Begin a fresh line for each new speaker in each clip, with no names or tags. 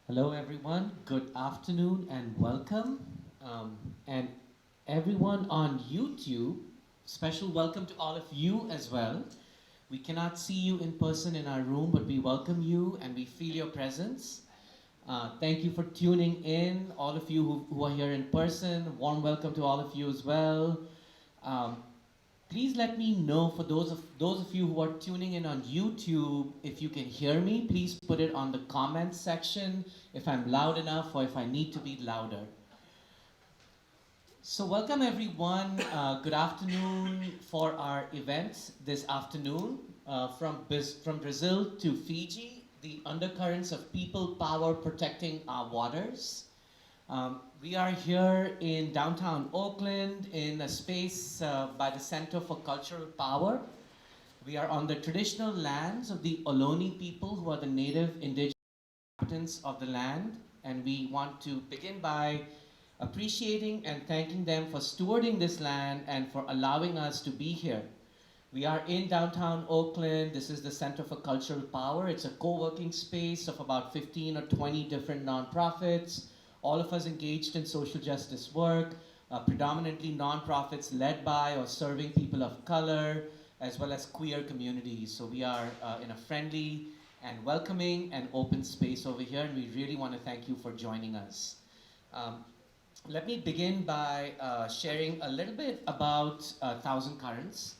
Hello, everyone. Good afternoon and welcome. And everyone on YouTube, special welcome to all of you as well. We cannot see you in person in our room, but we welcome you and we feel your presence. Thank you for tuning in, all of you who are here in person. Warm welcome to all of you as well. Um, Please let me know for those of you who are tuning in on YouTube, if you can hear me, please put it on the comments section if I'm loud enough or if I need to be louder. So welcome everyone. Good afternoon for our event this afternoon from Brazil to Fiji, the undercurrents of people power protecting our waters. We are here in downtown Oakland in a space by the Center for Cultural Power. We are on the traditional lands of the Ohlone people, who are the native indigenous inhabitants of the land, and we want to begin by appreciating and thanking them for stewarding this land and for allowing us to be here. We are in downtown Oakland. This is the Center for Cultural Power. It's a co-working space of about 15 or 20 different nonprofits, all of us engaged in social justice work, predominantly nonprofits led by or serving people of color, as well as queer communities. So we are in a friendly and welcoming and open space over here, and we really want to thank you for joining us. Um, Let me begin by sharing a little bit about Thousand Currents.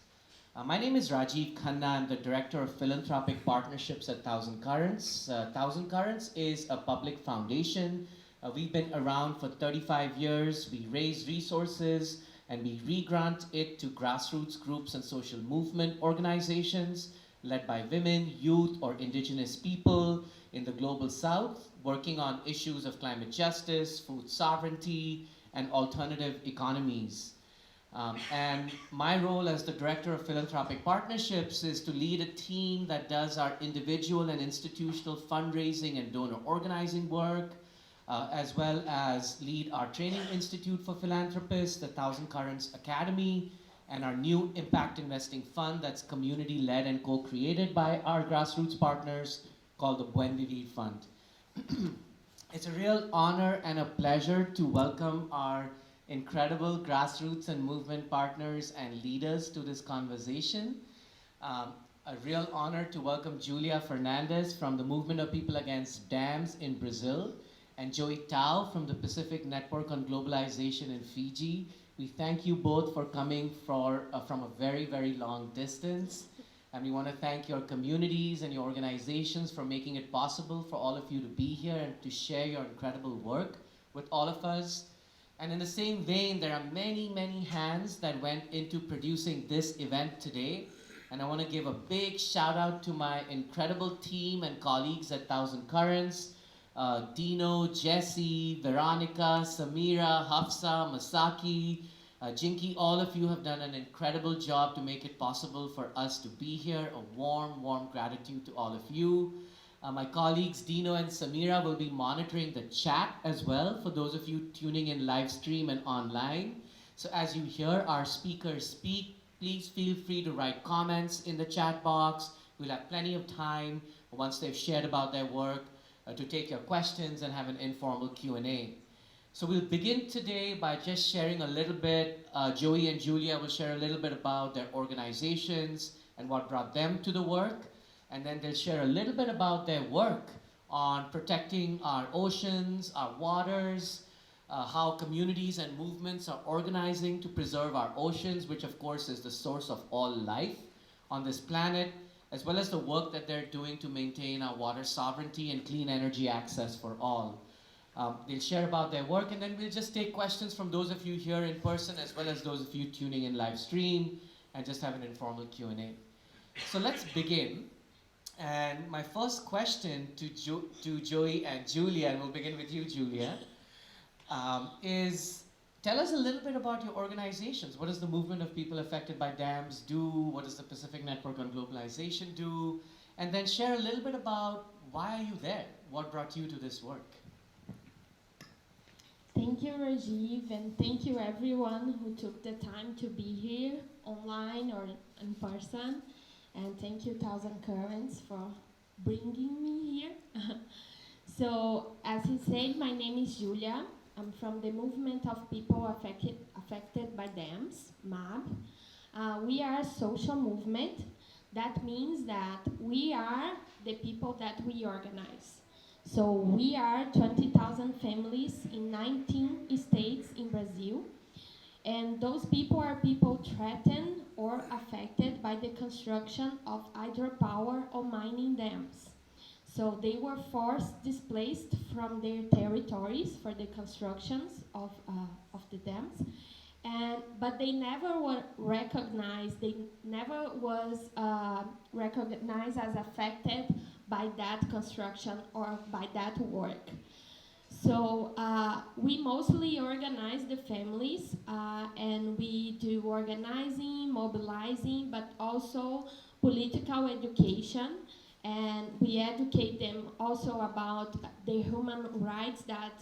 My name is Rajiv Khanna. I'm the Director of Philanthropic Partnerships at Thousand Currents. Thousand Currents is a public foundation. We've been around for 35 years. We raise resources and we re-grant it to grassroots groups and social movement organizations led by women, youth, or indigenous people in the global south, working on issues of climate justice, food sovereignty, and alternative economies. And my role as the Director of Philanthropic Partnerships is to lead a team that does our individual and institutional fundraising and donor organizing work, as well as lead our training institute for philanthropists, the Thousand Currents Academy, and our new impact investing fund that's community-led and co-created by our grassroots partners called the Buen Vivir Fund. It's a real honor and a pleasure to welcome our incredible grassroots and movement partners and leaders to this conversation. Um, a real honor to welcome Julia Fernandez from the Movement of People Against Dams in Brazil and Joey Tao from the Pacific Network on Globalization in Fiji. We thank you both for coming from a very, very long distance. And we want to thank your communities and your organizations for making it possible for all of you to be here and to share your incredible work with all of us. And in the same vein, there are many, many hands that went into producing this event today. And I want to give a big shout out to my incredible team and colleagues at Thousand Currents, Dino, Jesse, Veronica, Samira, Hafsa, Masaki, Jinky, all of you have done an incredible job to make it possible for us to be here. A warm, warm gratitude to all of you. My colleagues Dino and Samira will be monitoring the chat as well for those of you tuning in live stream and online. So as you hear our speakers speak, please feel free to write comments in the chat box. We'll have plenty of time once they've shared about their work to take your questions and have an informal Q&A. So we'll begin today by just sharing a little bit. Joey and Julia will share a little bit about their organizations and what brought them to the work. And then they'll share a little bit about their work on protecting our oceans, our waters, how communities and movements are organizing to preserve our oceans, which of course is the source of all life on this planet, as well as the work that they're doing to maintain our water sovereignty and clean energy access for all. They'll share about their work, and then we'll just take questions from those of you here in person as well as those of you tuning in live stream and just have an informal Q&A. So let's begin. And my first question to Joey and Julia, and we'll begin with you, Julia, is tell us a little bit about your organizations. What does the Movement of People Affected by Dams do? What does the Pacific Network on Globalization do? And then share a little bit about why are you there? What brought you to this work?
Thank you, Rajiv, and thank you everyone who took the time to be here online or in person. And thank you, Thousand Currents, for bringing me here. So, as he said, my name is Julia. I'm from the Movement of People Affected by Dams, MAB. We are a social movement. That means that we are the people that we organize. So we are 20,000 families in 19 states in Brazil. And those people are people threatened or affected by the construction of hydropower or mining dams. So they were forced displaced from their territories for the constructions of the dams, but they never were recognized. They never was recognized as affected by that construction or by that work. So we mostly organize the families, and we do organizing, mobilizing, but also political education. And we educate them also about the human rights that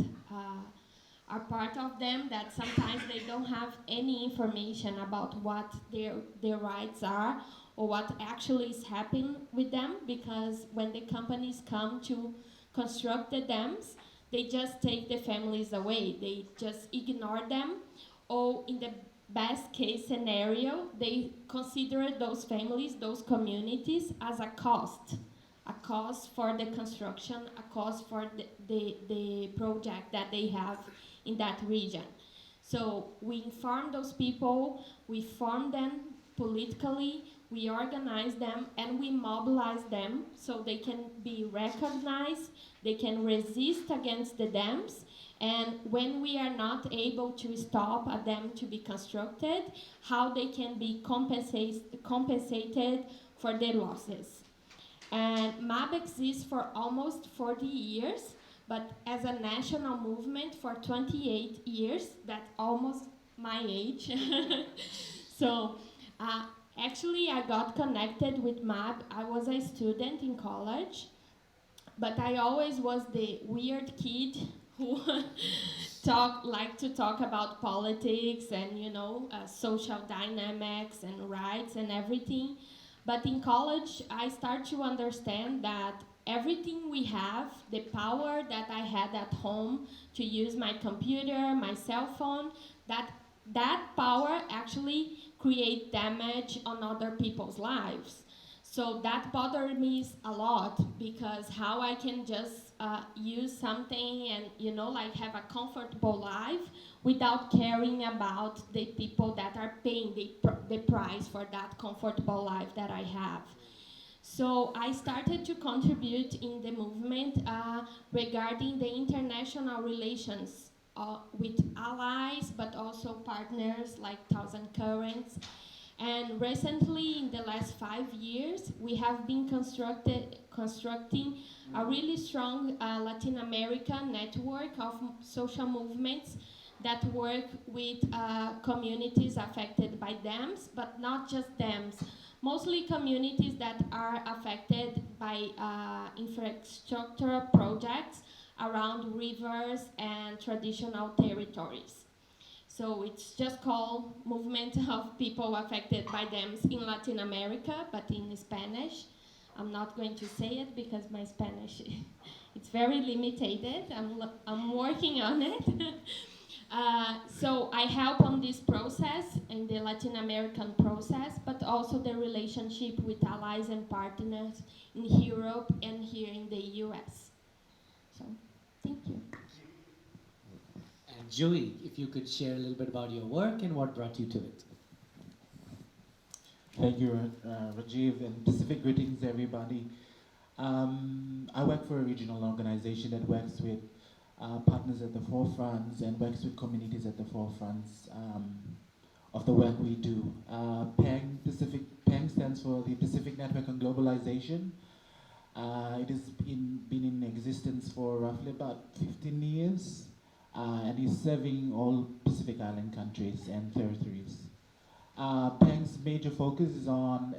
are part of them, that sometimes they don't have any information about what their rights are or what actually is happening with them, because when the companies come to construct the dams, they just take the families away. They just ignore them, or in the best case scenario, they consider those families, those communities as a cost for the construction, a cost for the project that they have in that region. So we inform those people, we form them politically, we organize them, and we mobilize them so they can be recognized, they can resist against the dams, and when we are not able to stop a dam to be constructed, how they can be compensated for their losses. And MAB exists for almost 40 years, but as a national movement for 28 years, that's almost my age. So actually, I got connected with MAB. I was a student in college, but I always was the weird kid who like to talk about politics and social dynamics and rights and everything. But in college, I start to understand that everything we have, the power that I had at home to use my computer, my cell phone, that power actually create damage on other people's lives. So that bothered me a lot, because how I can just use something and like have a comfortable life without caring about the people that are paying the price for that comfortable life that I have. So I started to contribute in the movement regarding the international relations with allies, but also partners like Thousand Currents. And recently, in the last 5 years, we have been constructing a really strong Latin American network of social movements that work with communities affected by dams, but not just dams. Mostly communities that are affected by infrastructure projects around rivers and traditional territories. So it's just called Movement of People Affected by Dams in Latin America, but in Spanish. I'm not going to say it because my Spanish it's very limited. I'm working on it. So I help on this process, in the Latin American process, but also the relationship with allies and partners in Europe and here in the US. So, thank you.
And Joey, if you could share a little bit about your work and what brought you to it.
Thank you, Rajiv, and Pacific greetings, everybody. I work for a regional organization that works with partners at the forefronts and works with communities at the forefronts of the work we do. PENG stands for the Pacific Network on Globalization. It has been in existence for roughly about 15 years and is serving all Pacific Island countries and territories. PENG's major focus is on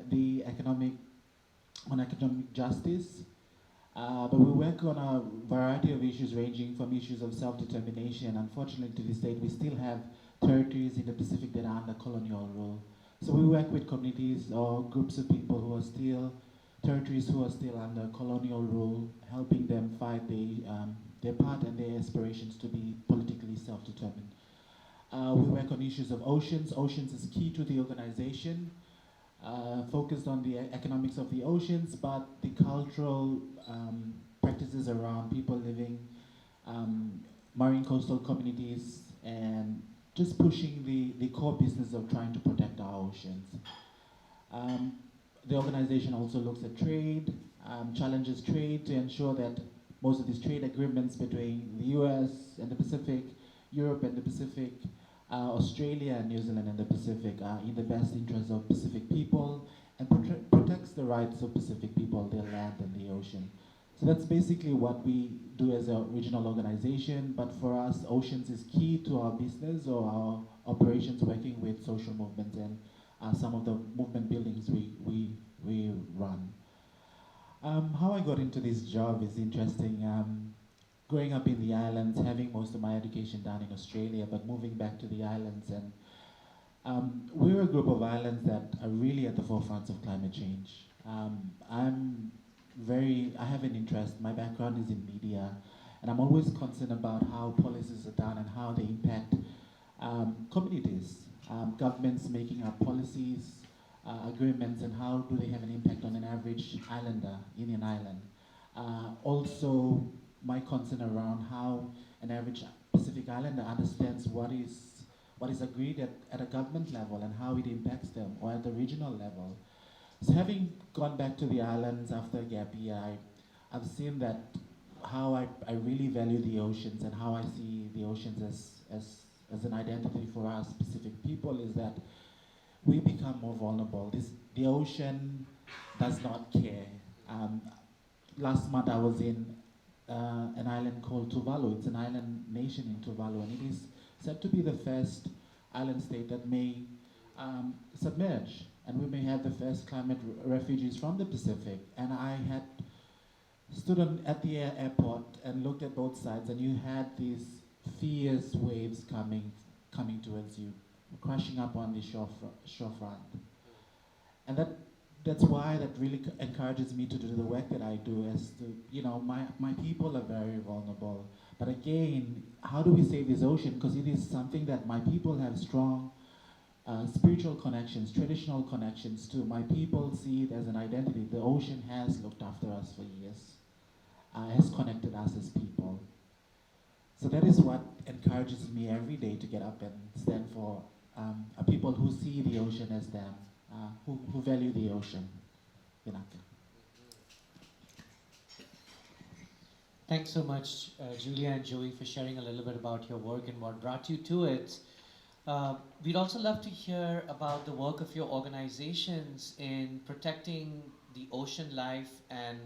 economic justice, but we work on a variety of issues ranging from issues of self-determination. Unfortunately, to this date, we still have territories in the Pacific that are under colonial rule. So we work with communities or groups of people who are still territories who are still under colonial rule, helping them fight their part and their aspirations to be politically self-determined. We work on issues of oceans. Oceans is key to the organization, focused on the economics of the oceans, but the cultural practices around people living, marine coastal communities, and just pushing the core business of trying to protect our oceans. The organization also looks at trade, challenges trade to ensure that most of these trade agreements between the US and the Pacific, Europe and the Pacific, Australia and New Zealand and the Pacific are in the best interest of Pacific people and protects the rights of Pacific people, their land and the ocean. So that's basically what we do as a regional organization, but for us, oceans is key to our business or our operations working with social movements and some of the movement buildings we run. How I got into this job is interesting. Growing up in the islands, having most of my education done in Australia, but moving back to the islands, and we're a group of islands that are really at the forefront of climate change. I have an interest, my background is in media, and I'm always concerned about how policies are done and how they impact communities, governments making up policies, agreements, and how do they have an impact on an average islander in an island. Also, my concern around how an average Pacific Islander understands what is agreed at a government level and how it impacts them, or at the regional level. So having gone back to the islands after a gap year, I've seen that how I really value the oceans and how I see the oceans as an identity for us Pacific people is that we become more vulnerable. The ocean does not care. Last month I was in an island called Tuvalu. It's an island nation in Tuvalu, and it is said to be the first island state that may submerge, and we may have the first climate refugees from the Pacific. And I had stood at the airport and looked at both sides, and you had these fierce waves coming towards you, crashing up on the shorefront. And that's why that really encourages me to do the work that I do, as to, my people are very vulnerable. But again, how do we save this ocean? Because it is something that my people have strong spiritual connections, traditional connections to. My people see it as an identity. The ocean has looked after us for years, has connected us as people. So that is what encourages me every day to get up and stand for people who see the ocean as them, who value the ocean. Vinaka.
Thanks so much, Julia and Joey, for sharing a little bit about your work and what brought you to it. We'd also love to hear about the work of your organizations in protecting the ocean life and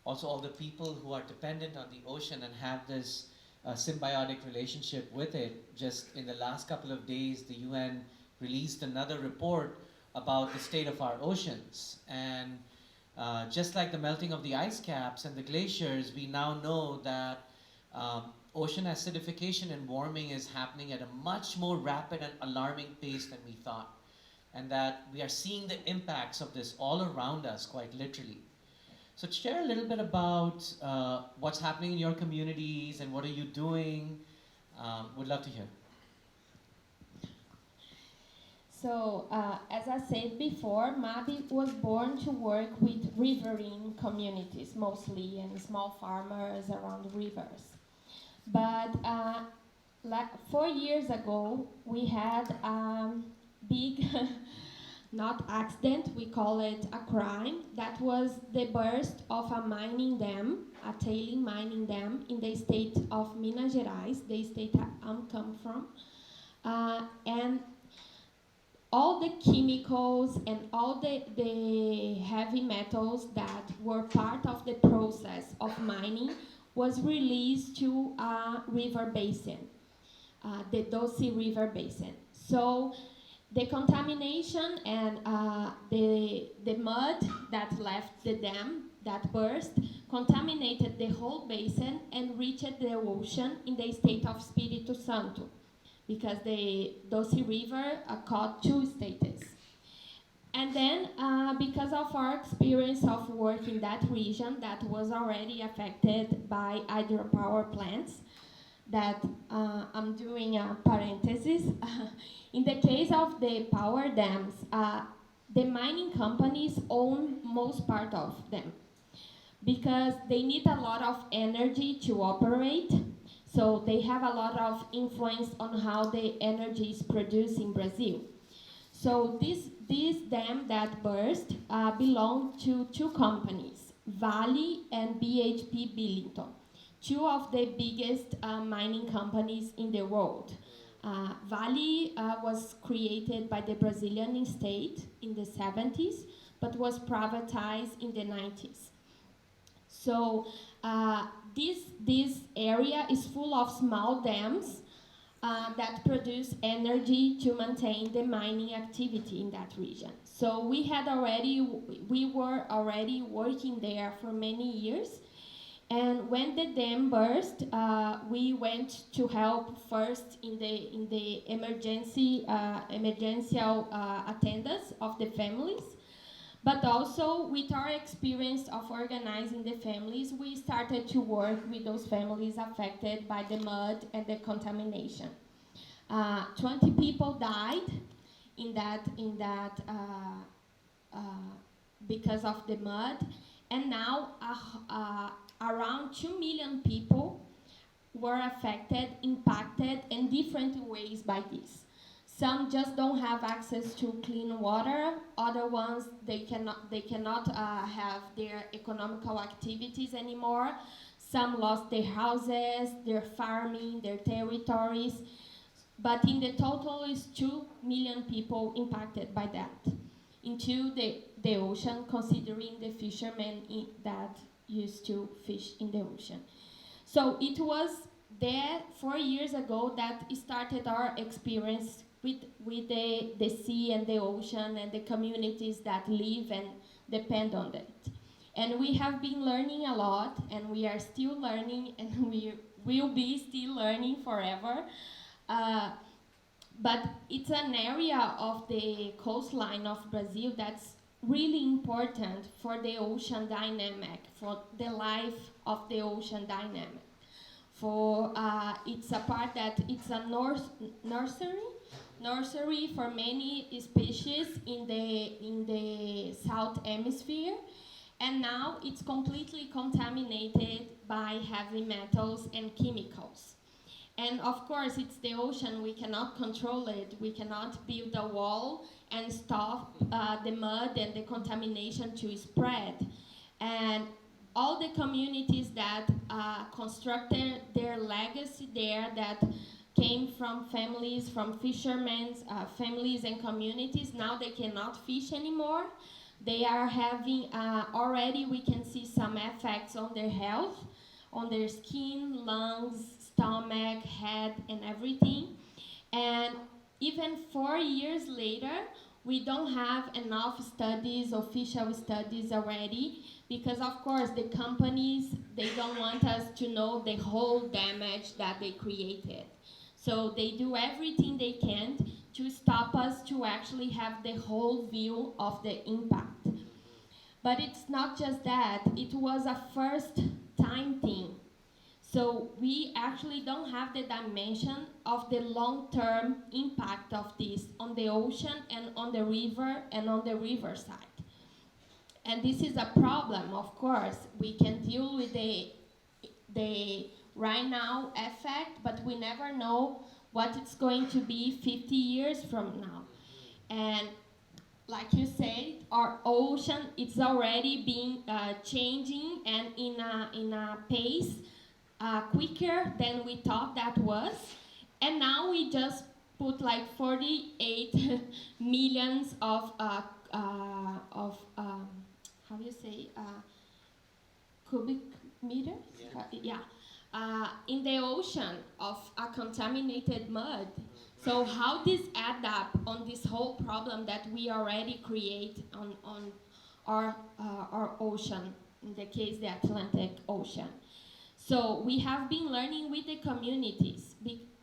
also all the people who are dependent on the ocean and have this symbiotic relationship with it. Just in the last couple of days, the UN released another report about the state of our oceans. And just like the melting of the ice caps and the glaciers, we now know that ocean acidification and warming is happening at a much more rapid and alarming pace than we thought. And that we are seeing the impacts of this all around us, quite literally. So share a little bit about what's happening in your communities and what are you doing. Would love to hear.
So, as I said before, MABI was born to work with riverine communities mostly and small farmers around rivers. But like 4 years ago, we had a big, not accident, we call it a crime. That was the burst of a mining dam, a tailing mining dam in the state of Minas Gerais, the state I come from. And all the chemicals and all the heavy metals that were part of the process of mining was released to a river basin, the Doce River Basin. So the contamination and the mud that left the dam that burst contaminated the whole basin and reached the ocean in the state of Espírito Santo, because the Doce River caught 2 states. And then, because of our experience of work in that region that was already affected by hydropower plants, that I'm doing a parenthesis. In the case of the power dams, the mining companies own most part of them because they need a lot of energy to operate. So they have a lot of influence on how the energy is produced in Brazil. So this dam that burst belonged to two companies, Vale and BHP Billiton, two of the biggest mining companies in the world. Vale was created by the Brazilian state in the 70s, but was privatized in the 90s. So this area is full of small dams that produce energy to maintain the mining activity in that region. So we were already working there for many years. And when the dam burst, we went to help first in the emergency attendance of the families. But also, with our experience of organizing the families, we started to work with those families affected by the mud and the contamination. 20 people died because of the mud, and now around 2 million people were affected, impacted in different ways by this. Some just don't have access to clean water. Other ones, they cannot have their economical activities anymore. Some lost their houses, their farming, their territories. But in the total is 2 million people impacted by that into the ocean, considering the fishermen that used to fish in the ocean. So it was there 4 years ago that started our experience with the sea and the ocean and the communities that live and depend on it. And we have been learning a lot, and we are still learning, and we will be still learning forever. But it's an area of the coastline of Brazil that's really important for the ocean dynamic, for the life of the ocean dynamic. For it's a part that it's a nursery for many species in the south hemisphere, and now it's completely contaminated by heavy metals and chemicals. And of course, it's the ocean, we cannot control it. We cannot build a wall and stop the mud and the contamination to spread. And all the communities that constructed their legacy there, that came from families, from fishermen, families and communities, now they cannot fish anymore. They are having, already we can see some effects on their health, on their skin, lungs, stomach, head, and everything. And even 4 years later, we don't have enough studies, official studies already, because of course the companies, they don't want us to know the whole damage that they created. So they do everything they can to stop us to actually have the whole view of the impact. But it's not just that, it was a first time thing. So we actually don't have the dimension of the long-term impact of this on the ocean and on the river and on the riverside. And this is a problem, of course. We can deal with the right now effect, but we never know what it's going to be 50 years from now. And like you said, our ocean, it's already been changing and in a pace quicker than we thought that was. And now we just put like 48 millions of how do you say, cubic meters? In the ocean of a contaminated mud. So how this add up on this whole problem that we already create on our ocean, in the case the Atlantic Ocean. So we have been learning with the communities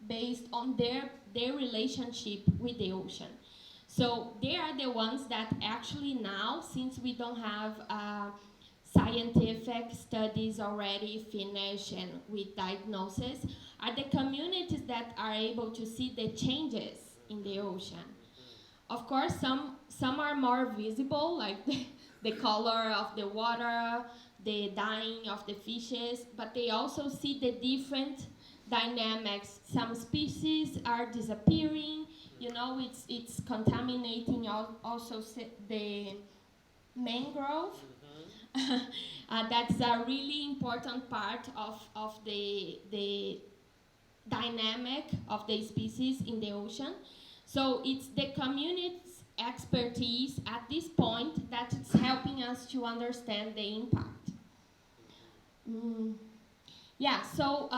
based on their relationship with the ocean. So they are the ones that actually now, since we don't have scientific studies already finished and with diagnosis, are the communities that are able to see the changes in the ocean. Of course, some are more visible, like the color of the water, the dying of the fishes, but they also see the different dynamics. Some species are disappearing, you know, it's contaminating also the mangrove. That's a really important part of the dynamic of the species in the ocean. So it's the community's expertise at this point that is helping us to understand the impact. Yeah, so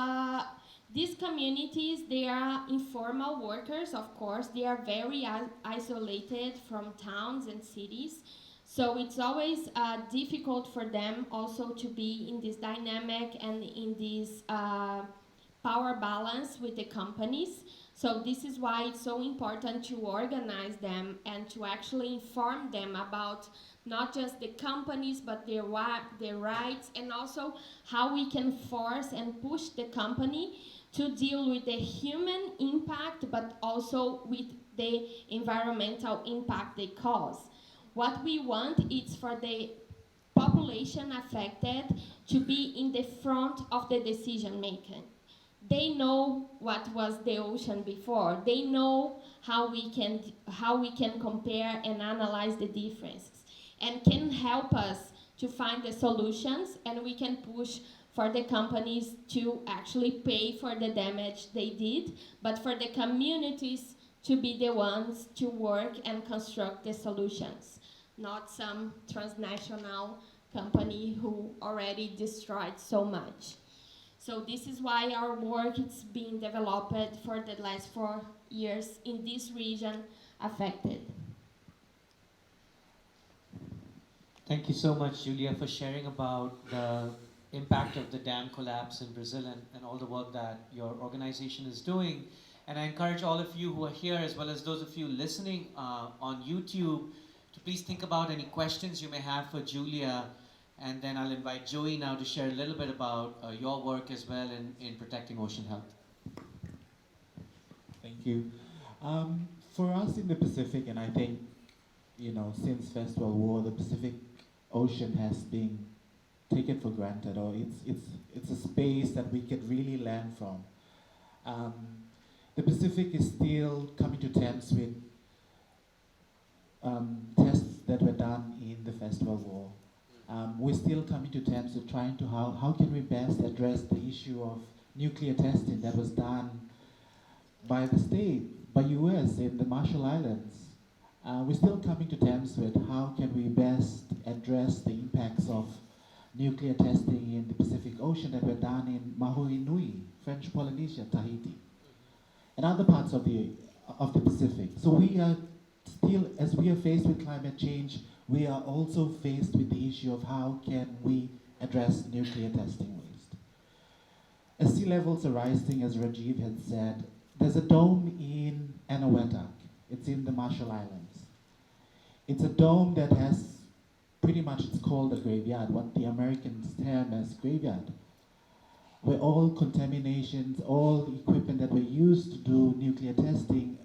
these communities, they are informal workers, of course. They are very isolated from towns and cities. So it's always difficult for them also to be in this dynamic and in this power balance with the companies. So this is why it's so important to organize them and to actually inform them about not just the companies but their rights, and also how we can force and push the company to deal with the human impact but also with the environmental impact they cause. What we want is for the population affected to be in the front of the decision making. They know what was the ocean before. They know how we can compare and analyze the differences, and can help us to find the solutions, and we can push for the companies to actually pay for the damage they did, but for the communities to be the ones to work and construct the solutions, not some transnational company who already destroyed so much. So this is why our work is being developed for the last 4 years in this region affected.
Thank you so much, Julia, for sharing about the impact of the dam collapse in Brazil and all the work that your organization is doing. And I encourage all of you who are here, as well as those of you listening on YouTube, to please think about any questions you may have for Julia. And then I'll invite Joey now to share a little bit about your work as well in protecting ocean health.
Thank you. For us in the Pacific, and I think, you know, since First World War, the Pacific Ocean has been taken for granted, or it's a space that we could really learn from. The Pacific is still coming to terms with tests that were done in the First World War. We're still coming to terms with trying to how can we best address the issue of nuclear testing that was done by the state, by US in the Marshall Islands. We're still coming to terms with how can we best address the impacts of nuclear testing in the Pacific Ocean that were done in Maui Nui, French Polynesia, Tahiti, and other parts of the Pacific. So we are still, as we are faced with climate change, we are also faced with the issue of how can we address nuclear testing waste. As sea levels are rising, as Rajiv had said, there's a dome in Eniwetok. It's in the Marshall Islands. It's a dome that has pretty much, it's called a graveyard, what the Americans term as graveyard, where all contaminations, all the equipment that were used to do nuclear testing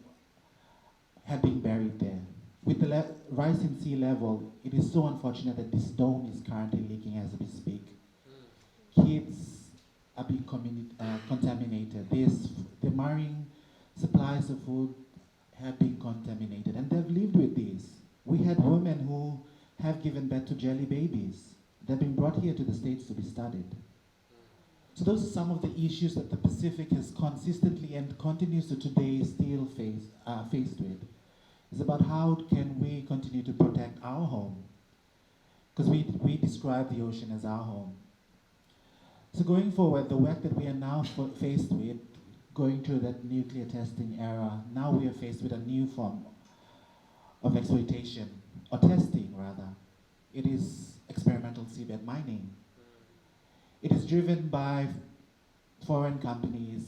have been buried there. With the rise in sea level, it is so unfortunate that this dome is currently leaking as we speak. Kids are being contaminated. The marine supplies of food have been contaminated, and they've lived with this. We had women who have given birth to jelly babies. They've been brought here to the States to be studied. So those are some of the issues that the Pacific has consistently and continues to today still faced with. It's about how can we continue to protect our home, because we describe the ocean as our home. So going forward, the work that we are now faced with, going through that nuclear testing era, now we are faced with a new form of exploitation, or testing rather. It is experimental seabed mining. It is driven by foreign companies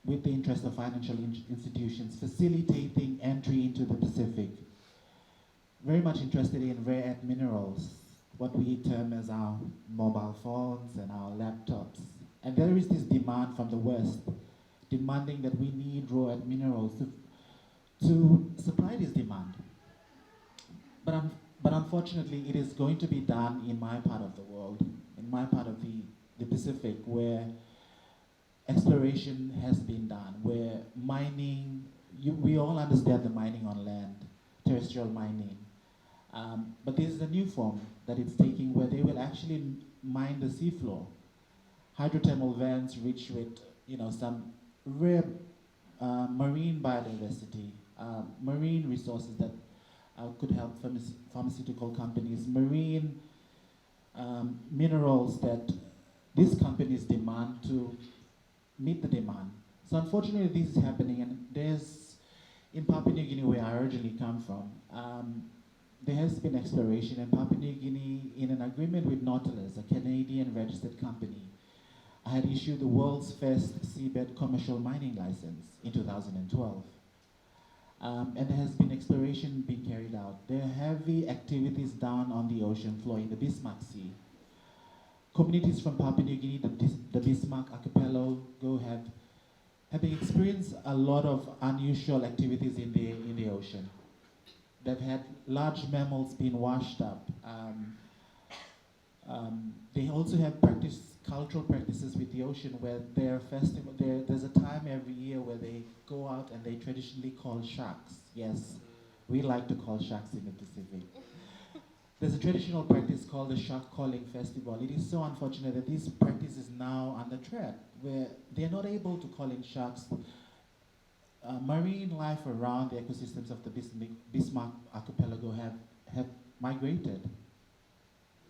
with the interest of financial institutions, facilitating entry into the Pacific. Very much interested in rare earth minerals, what we term as our mobile phones and our laptops. And there is this demand from the West, demanding that we need rare earth minerals to supply this demand. But unfortunately, it is going to be done in my part of the world, in my part of the Pacific, where exploration has been done, where mining, we all understand the mining on land, terrestrial mining. But this is a new form that it's taking where they will actually mine the seafloor. Hydrothermal vents rich with, some rare marine biodiversity, marine resources that could help pharmaceutical companies, marine minerals that these companies demand to meet the demand. So unfortunately, this is happening, and in Papua New Guinea, where I originally come from, there has been exploration in Papua New Guinea in an agreement with Nautilus, a Canadian registered company. I had issued the world's first seabed commercial mining license in 2012. And there has been exploration being carried out. There are heavy activities down on the ocean floor in the Bismarck Sea. Communities from Papua New Guinea, the Bismarck Archipelago, have experienced a lot of unusual activities in the ocean. They've had large mammals being washed up. They also have cultural practices with the ocean where there's a time every year where they go out and they traditionally call sharks. Yes, we like to call sharks in the Pacific. There's a traditional practice called the Shark Calling Festival. It is so unfortunate that this practice is now under threat, where they're not able to call in sharks. Marine life around the ecosystems of the Bismarck Archipelago have migrated.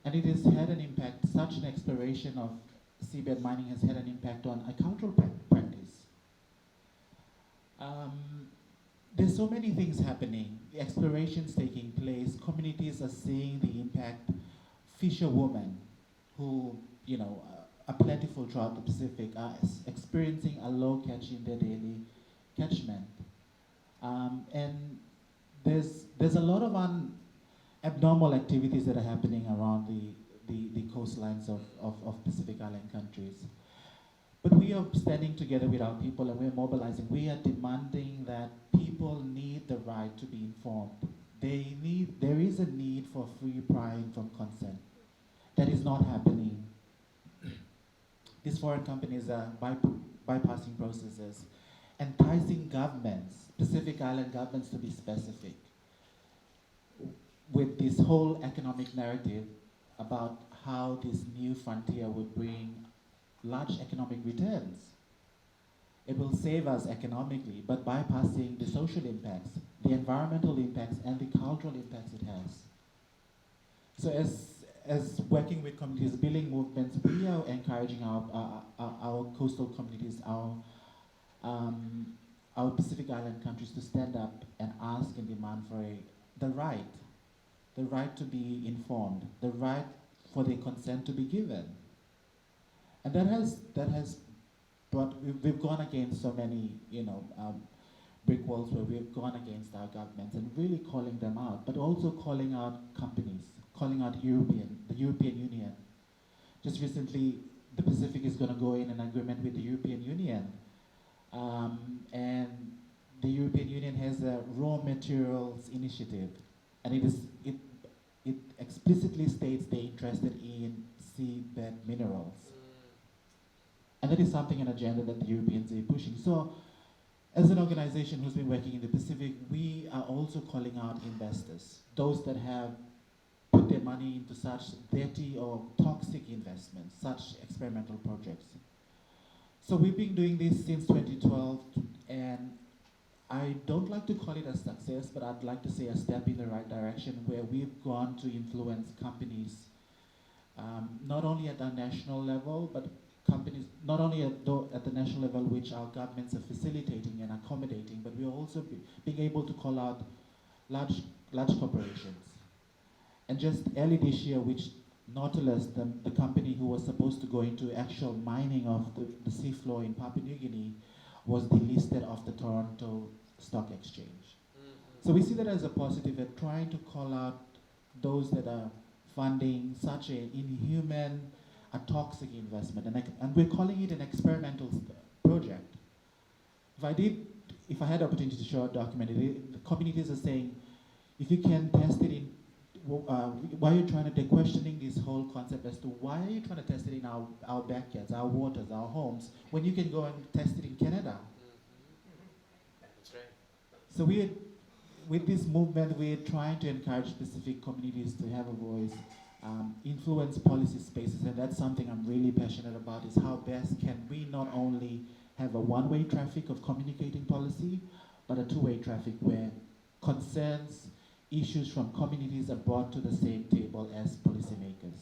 And it has had an impact, such an exploration of seabed mining has had an impact on agricultural practice. There's so many things happening. The exploration's taking place. Communities are seeing the impact. Fisherwomen who, are plentiful throughout the Pacific are experiencing a low catch in their daily catchment. And there's a lot of abnormal activities that are happening around the coastlines of Pacific Island countries. But we are standing together with our people and we're mobilizing. We are demanding that people need the right to be informed. There is a need for free, prior, informed consent. That is not happening. These foreign companies are bypassing processes, enticing governments, Pacific Island governments to be specific, with this whole economic narrative about how this new frontier would bring large economic returns. It will save us economically, but bypassing the social impacts, the environmental impacts, and the cultural impacts it has. So as working with communities, building movements, we are encouraging our coastal communities, our Pacific Island countries to stand up and ask and demand for the right to be informed, the right for the consent to be given. And that has brought, we've gone against so many, brick walls where we've gone against our governments and really calling them out, but also calling out companies, calling out the European Union. Just recently, the Pacific is going to go in an agreement with the European Union. And the European Union has a raw materials initiative, and it explicitly states they're interested in seabed minerals. And that is something, an agenda that the Europeans are pushing. So as an organization who's been working in the Pacific, we are also calling out investors, those that have put their money into such dirty or toxic investments, such experimental projects. So we've been doing this since 2012, and I don't like to call it a success, but I'd like to say a step in the right direction where we've gone to influence companies, not only at the national level, but companies, not only at the national level, which our governments are facilitating and accommodating, but we're also being able to call out large corporations. And just early this year, which Nautilus, the company who was supposed to go into actual mining of the seafloor in Papua New Guinea, was delisted off the Toronto Stock Exchange. So we see that as a positive at trying to call out those that are funding such an inhuman, a toxic investment, and we're calling it an experimental project. If I had the opportunity to show a document, the communities are saying, if you can test it in, why are you trying to, they're questioning this whole concept as to why are you trying to test it in our backyards, our waters, our homes, when you can go and test it in Canada?
That's right.
So with this movement, we're trying to encourage specific communities to have a voice, influence policy spaces, and that's something I'm really passionate about, is how best can we not only have a one-way traffic of communicating policy, but a two-way traffic where concerns, issues from communities are brought to the same table as policymakers.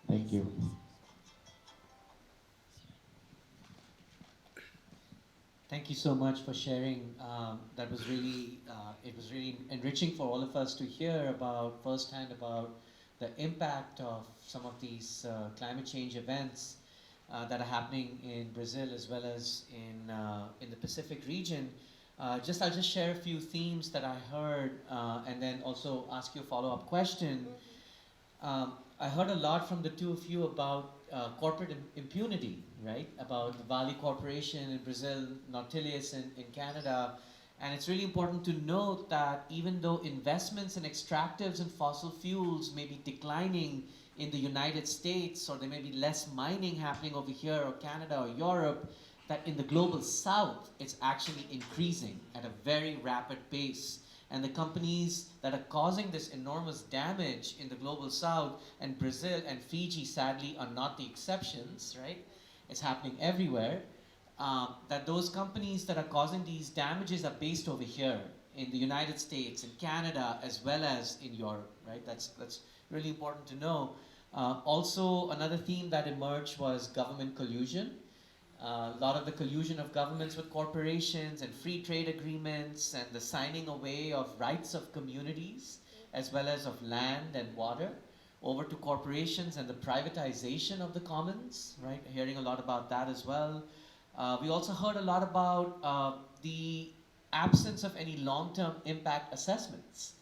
Thank you.
Thank you so much for sharing. That was really, it was really enriching for all of us to hear about firsthand about the impact of some of these climate change events that are happening in Brazil as well as in the Pacific region. I'll just share a few themes that I heard and then also ask you a follow-up question. I heard a lot from the two of you about corporate impunity, right? About the Vale Corporation in Brazil, Nautilus in Canada. And it's really important to note that even though investments in extractives and fossil fuels may be declining in the United States, or there may be less mining happening over here or Canada or Europe, that in the global south, it's actually increasing at a very rapid pace. And the companies that are causing this enormous damage in the global south, and Brazil and Fiji sadly are not the exceptions, right? It's happening everywhere. That those companies that are causing these damages are based over here in the United States, in Canada, as well as in Europe, right? That's really important to know. Also, another theme that emerged was government collusion. A lot of the collusion of governments with corporations and free trade agreements and the signing away of rights of communities as well as of land and water over to corporations and the privatization of the commons, right? Hearing a lot about that as well. We also heard a lot about the absence of any long-term impact assessments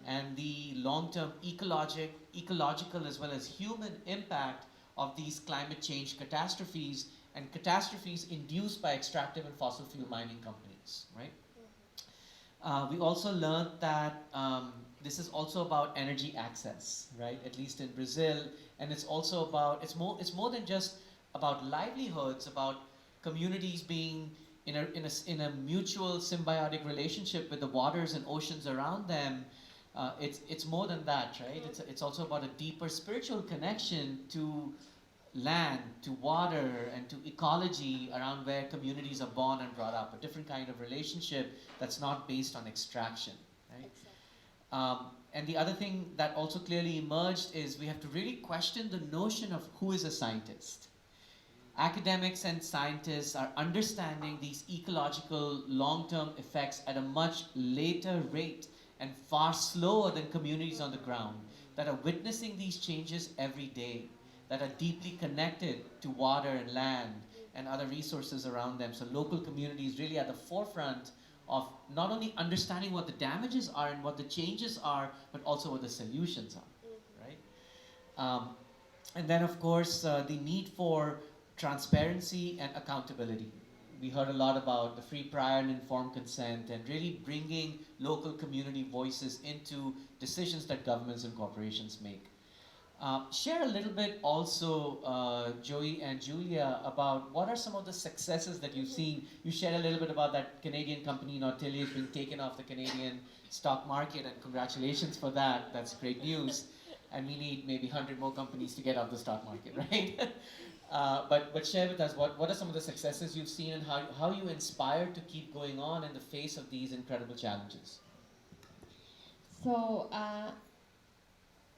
and the long-term ecological as well as human impact of these climate change catastrophes and catastrophes induced by extractive and fossil fuel mining companies, right? We also learned that this is also about energy access, right? At least in Brazil, and it's also about, it's more than just about livelihoods, about communities being in a mutual symbiotic relationship with the waters and oceans around them. It's more than that, right? It's also about a deeper spiritual connection to land, to water, and to ecology around where communities are born and brought up. A different kind of relationship that's not based on extraction, right? Exactly. And the other thing that also clearly emerged is we have to really question the notion of who is a scientist. Academics and scientists are understanding these ecological long-term effects at a much later rate and far slower than communities on the ground that are witnessing these changes every day, that are deeply connected to water and land and other resources around them. So local communities really at the forefront of not only understanding what the damages are and what the changes are, but also what the solutions are, right? And then of course, the need for transparency and accountability. We heard a lot about the free, prior, and informed consent and really bringing local community voices into decisions that governments and corporations make. Share a little bit also, Joey and Julia, about what are some of the successes that you've seen. You shared a little bit about that Canadian company, Nautilus, being taken off the Canadian stock market, and congratulations for that. That's great news. And we need maybe 100 more companies to get off the stock market, right? But share with us, what are some of the successes you've seen and how you inspired to keep going on in the face of these incredible challenges?
So,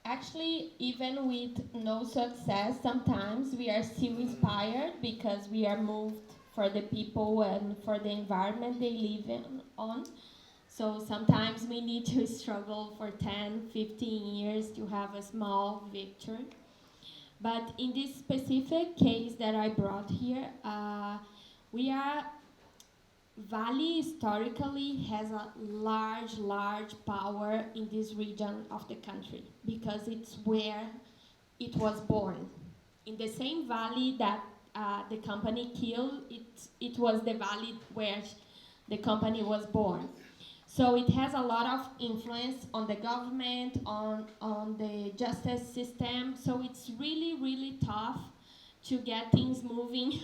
actually, even with no success, sometimes we are still inspired because we are moved for the people and for the environment they live on. So sometimes we need to struggle for 10, 15 years to have a small victory. But in this specific case that I brought here, we are Valley historically has a large power in this region of the country because it's where it was born. In the same valley that the company killed, it was the valley where the company was born. So it has a lot of influence on the government, on the justice system. So it's really tough to get things moving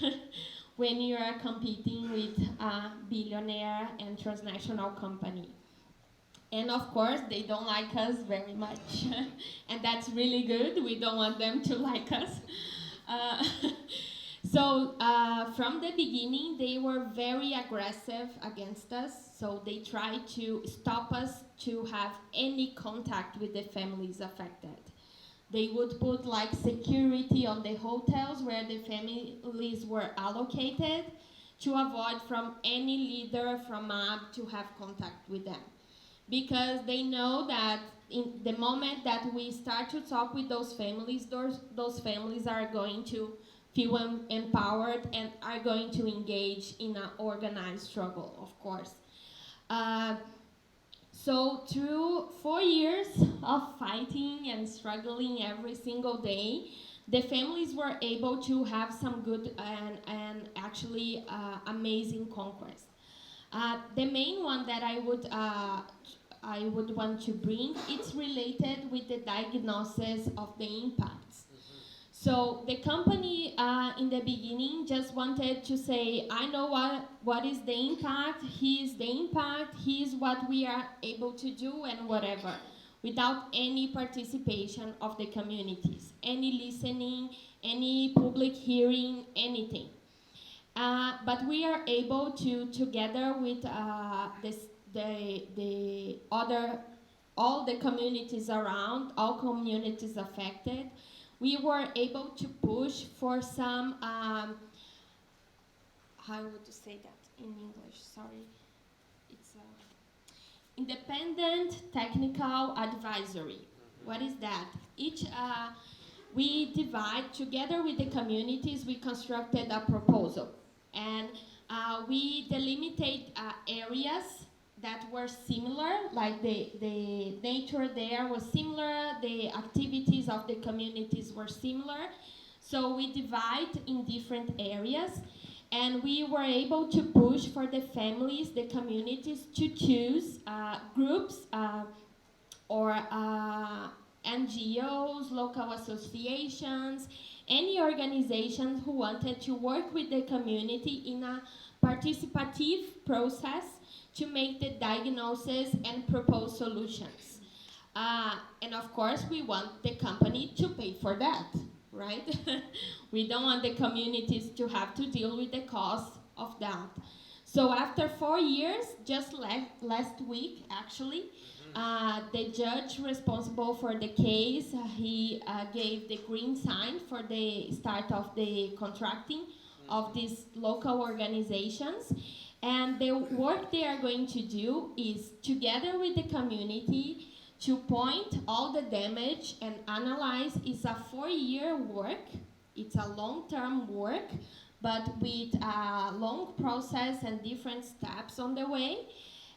when you are competing with a billionaire and transnational company. And of course, they don't like us very much. And that's really good. We don't want them to like us. Uh, from the beginning, they were very aggressive against us. So they tried to stop us to have any contact with the families affected. They would put like security on the hotels where the families were allocated to avoid from any leader from MAB to have contact with them. Because they know that in the moment that we start to talk with those families are going to feel empowered and are going to engage in an organized struggle, of course. So through 4 years of fighting and struggling every single day, the families were able to have some good and actually amazing conquests. The main one that I would want to bring, it's related with the diagnosis of the impacts. So the company in the beginning just wanted to say, I know what is the impact, here's the impact, here's what we are able to do and whatever, without any participation of the communities, any listening, any public hearing, anything. But we are able to, together with the other, all the communities around, all communities affected, we were able to push for some, how would you say that in English? Sorry. It's independent technical advisory. What is that? We divide, together with the communities, we constructed a proposal. And we delimitate areas that were similar, like the nature there was similar, the activities of the communities were similar. So we divide in different areas, and we were able to push for the families, the communities, to choose groups or NGOs, local associations, any organizations who wanted to work with the community in a participative process to make the diagnosis and propose solutions. And of course, we want the company to pay for that, right? We don't want the communities to have to deal with the cost of that. So after 4 years, just last week, actually, the judge responsible for the case, he gave the green sign for the start of the contracting of these local organizations. And the work they are going to do is, together with the community, to point all the damage and analyze. It's a 4-year work. It's a long-term work, but with a long process and different steps on the way.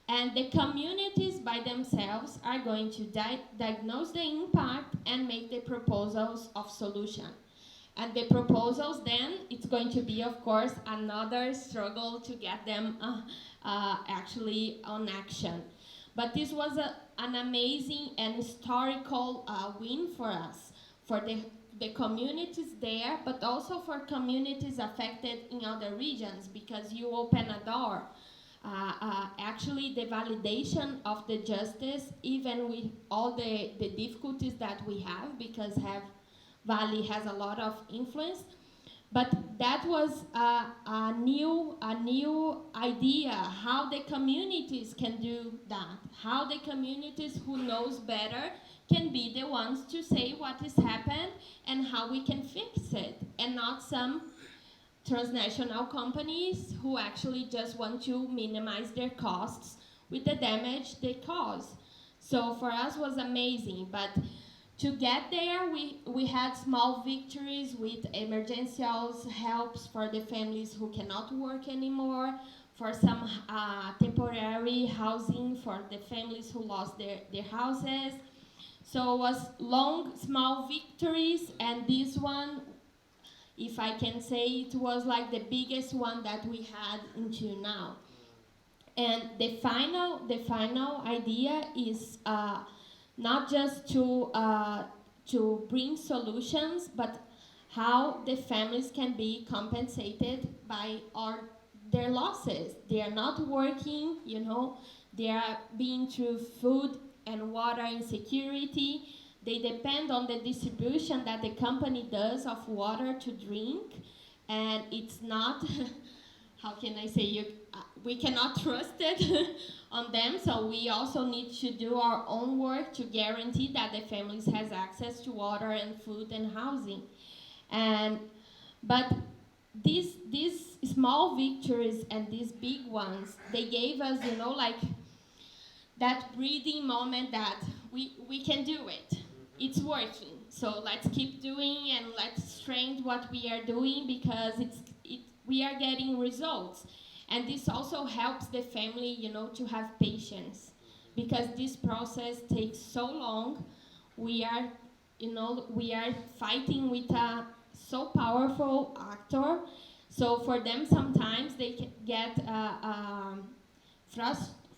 And the communities by themselves are going to diagnose the impact and make the proposals of solution. And the proposals then, it's going to be, of course, another struggle to get them actually on action. But this was an amazing and historical win for us, for the communities there, but also for communities affected in other regions, because you open a door. Actually, the validation of the justice, even with all the difficulties that we have, because Valley has a lot of influence, but that was a new idea, how the communities can do that, how the communities who knows better can be the ones to say what has happened and how we can fix it, and not some transnational companies who actually just want to minimize their costs with the damage they cause. So for us was amazing, but to get there, we had small victories with emergency helps for the families who cannot work anymore, for some temporary housing for the families who lost their houses. So it was long, small victories, and this one, if I can say, it was like the biggest one that we had until now. And the final idea is not just to bring solutions, but how the families can be compensated by their losses. They are not working, you know, they are being through food and water insecurity. They depend on the distribution that the company does of water to drink, and it's not, how can I say, we cannot trust it on them, so we also need to do our own work to guarantee that the families has access to water and food and housing. And but these small victories and these big ones, they gave us, you know, like that breathing moment that we can do it. It's working. So let's keep doing and let's strengthen what we are doing because we are getting results. And this also helps the family, you know, to have patience because this process takes so long. We are, you know, we are fighting with a so powerful actor. So for them, sometimes they can get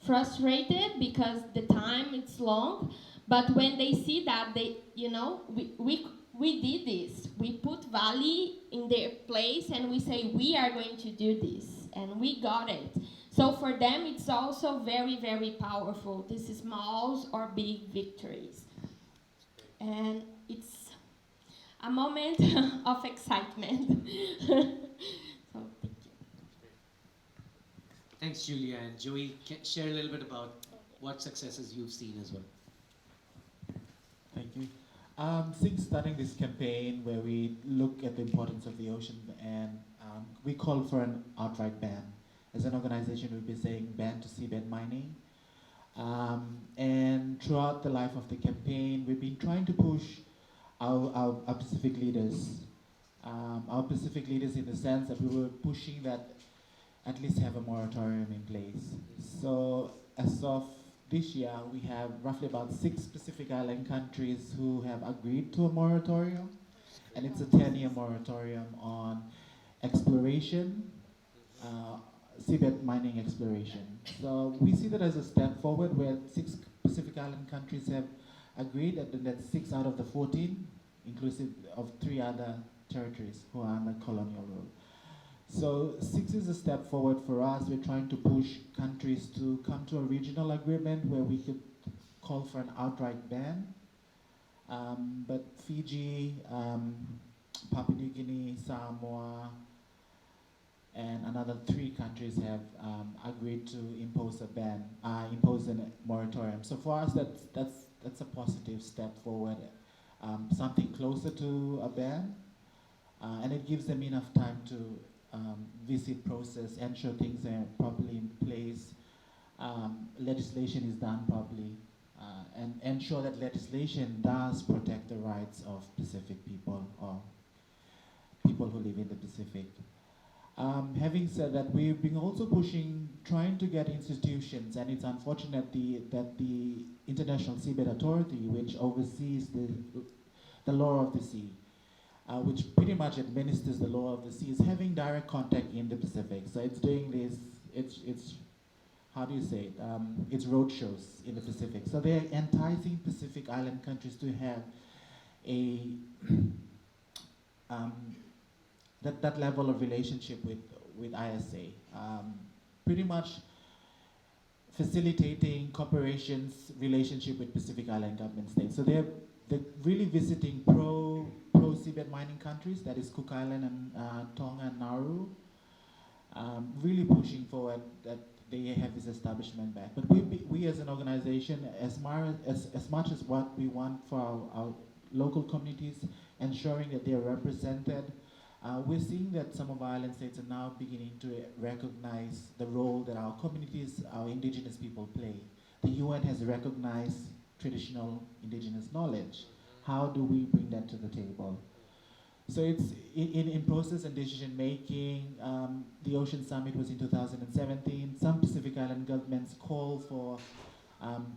frustrated because the time it's long. But when they see that they, you know, we did this. We put Valley in their place and we say we are going to do this and we got it. So for them it's also very, very powerful. This is small or big victories. And it's a moment of excitement. So thank you.
Thanks, Julia. And Joey, share a little bit about what successes you've seen as well.
Thank you. Since starting this campaign where we look at the importance of the ocean and we call for an outright ban. As an organization, we've been saying ban to seabed mining. And throughout the life of the campaign, we've been trying to push our Pacific leaders. Our Pacific leaders in the sense that we were pushing that at least have a moratorium in place. So as of this year, we have roughly about 6 Pacific Island countries who have agreed to a moratorium, and it's a 10-year moratorium on exploration, seabed mining exploration. So we see that as a step forward where 6 Pacific Island countries have agreed, and that's 6 out of the 14, inclusive of 3 other territories who are under colonial rule. So 6 is a step forward for us. We're trying to push countries to come to a regional agreement where we could call for an outright ban. But Fiji, Papua New Guinea, Samoa, and another 3 countries have agreed to impose a ban, impose a moratorium. So for us, that's a positive step forward, something closer to a ban, and it gives them enough time to visit process, ensure things are properly in place, legislation is done properly, and ensure that legislation does protect the rights of Pacific people or people who live in the Pacific. Having said that, we've been also pushing, trying to get institutions, and it's unfortunate that the International Seabed Authority, which oversees the law of the sea, which pretty much administers the law of the sea, is having direct contact in the Pacific. So it's doing this, it's how do you say it? It's roadshows in the Pacific. So they're enticing Pacific Island countries to have a that level of relationship with ISA. Pretty much facilitating corporations' relationship with Pacific Island government states. So they're really visiting pro-seabed mining countries, that is Cook Island and Tonga and Nauru, really pushing forward that they have this establishment back. But we as an organization, as much as what we want for our local communities, ensuring that they are represented, we're seeing that some of our island states are now beginning to recognize the role that our communities, our indigenous people play. The UN has recognized traditional indigenous knowledge. How do we bring that to the table? So it's in process and decision making. The Ocean Summit was in 2017. Some Pacific Island governments call for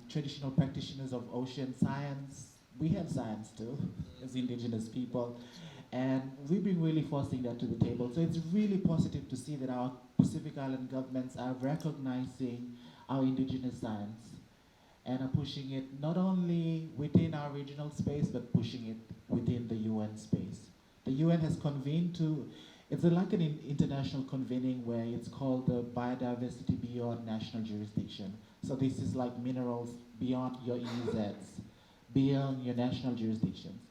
traditional practitioners of ocean science. We have science too, as indigenous people, and we've been really forcing that to the table. So it's really positive to see that our Pacific Island governments are recognizing our indigenous science and are pushing it not only within our regional space, but pushing it within the UN space. The UN has convened to, it's like an international convening where it's called the Biodiversity Beyond National Jurisdiction. So this is like minerals beyond your EEZs, beyond your national jurisdictions.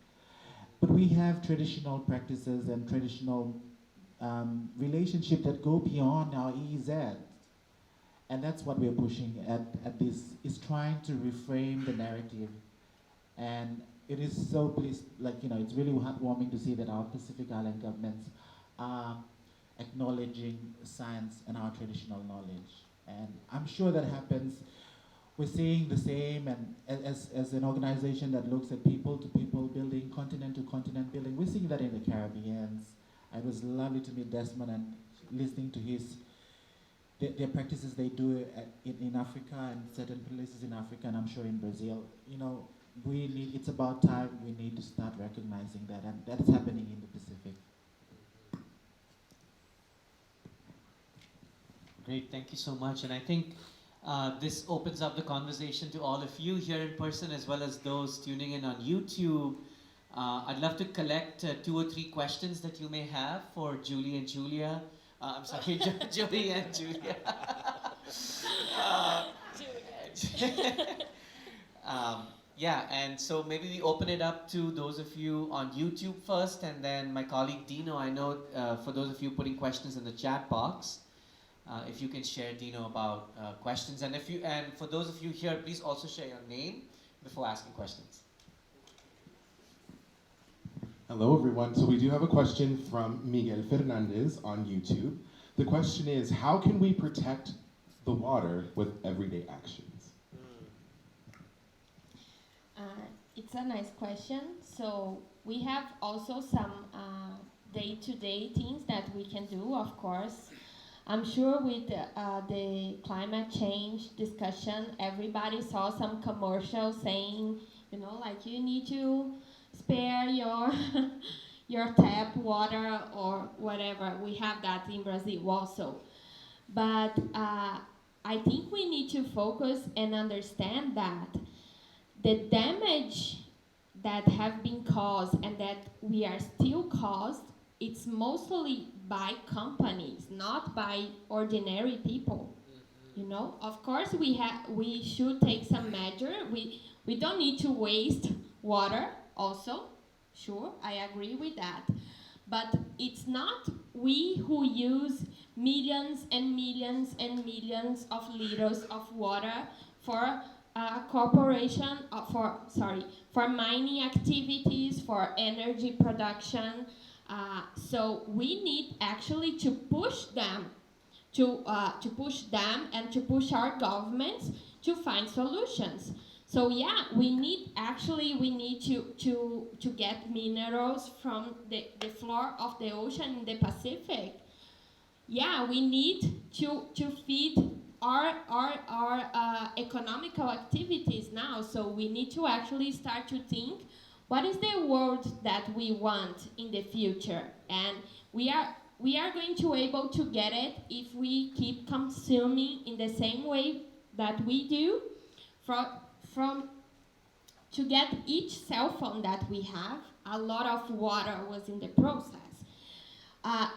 But we have traditional practices and traditional relationships that go beyond our EEZ. And that's what we're pushing at this, is trying to reframe the narrative. And it is so pleased, like, it's really heartwarming to see that our Pacific Island governments are acknowledging science and our traditional knowledge. And I'm sure that happens. We're seeing the same, and as an organization that looks at people to people building, continent to continent building, we're seeing that in the Caribbean. It was lovely to meet Desmond and listening to their practices they do in Africa and certain places in Africa, and I'm sure in Brazil. It's about time we need to start recognizing that, and that's happening in the Pacific.
Great, thank you so much. And I think this opens up the conversation to all of you here in person as well as those tuning in on YouTube. I'd love to collect 2 or 3 questions that you may have for Julie and Julia. I'm sorry, Julie and Julia. Yeah, and so maybe we open it up to those of you on YouTube first, and then my colleague Dino, I know for those of you putting questions in the chat box, if you can share, Dino, about questions. And for those of you here, please also share your name before asking questions.
Hello, everyone. So we do have a question from Miguel Fernandez on YouTube. The question is, how can we protect the water with everyday actions?
It's a nice question. So we have also some day-to-day things that we can do, of course. I'm sure with the climate change discussion, everybody saw some commercials saying, like you need to spare your your tap water or whatever. We have that in Brazil also. But I think we need to focus and understand that the damage that have been caused and that we are still caused, it's mostly by companies, not by ordinary people. Of course we should take some measure. We don't need to waste water also. Sure, I agree with that. But it's not we who use millions and millions and millions of liters of water for corporation, for mining activities, for energy production. So we need actually to push them, and to push our governments to find solutions. So yeah, we need to get minerals from the floor of the ocean in the Pacific. Yeah, we need to feed our economical activities now. So we need to actually start to think, what is the world that we want in the future? And we are going to able to get it if we keep consuming in the same way that we do. To get each cell phone that we have, a lot of water was in the process.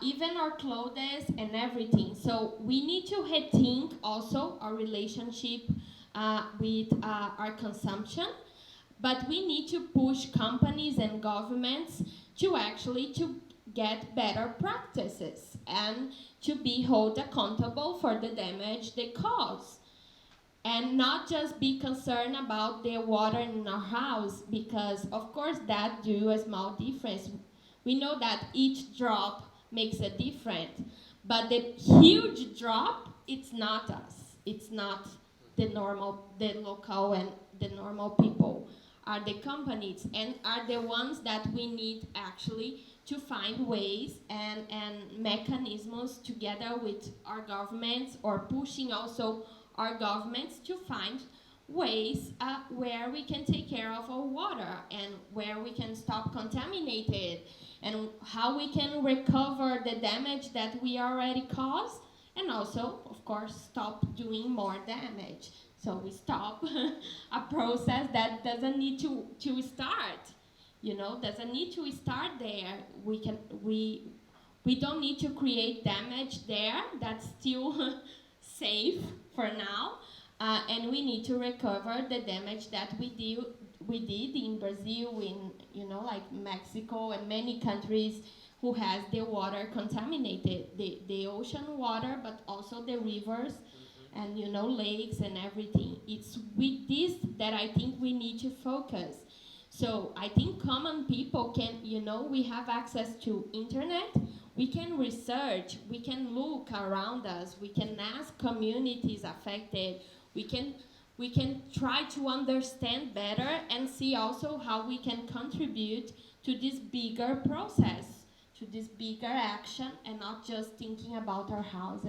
Even our clothes and everything. So we need to rethink also our relationship with our consumption, but we need to push companies and governments to get better practices and to be held accountable for the damage they cause. And not just be concerned about the water in our house, because of course that do a small difference. We know that each drop makes a difference, but the huge drop, it's not us. It's not the local and the normal people are the companies and are the ones that we need actually to find ways and mechanisms together with our governments, or pushing also our governments to find ways where we can take care of our water and where we can stop contaminated and how we can recover the damage that we already caused, and also, of course, stop doing more damage. So we stop a process that doesn't need to start. Doesn't need to start there. We don't need to create damage there. That's still safe for now, and we need to recover the damage that we did in Brazil, in like Mexico and many countries who has the water contaminated, the ocean water, but also the rivers and lakes and everything. It's with this that I think we need to focus. So I think common people can, we have access to internet, we can research, we can look around us, we can ask communities affected, we can try to understand better and see also how we can contribute to this bigger process, to this bigger action, and not just thinking about our house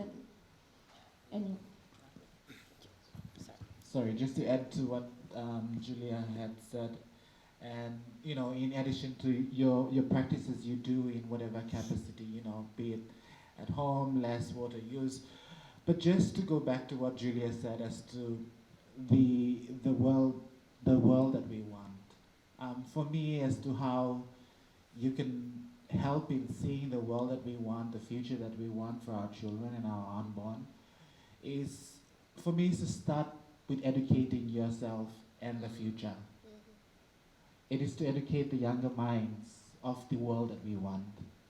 and
Sorry, just to add to what Julia had said, and in addition to your practices you do in whatever capacity, be it at home, less water use, but just to go back to what Julia said as to the world that we want. For me, as to how you can help in seeing the world that we want, the future that we want for our children and our unborn, is, for me, is to start with educating yourself and the future. It is to educate the younger minds of the world that we want.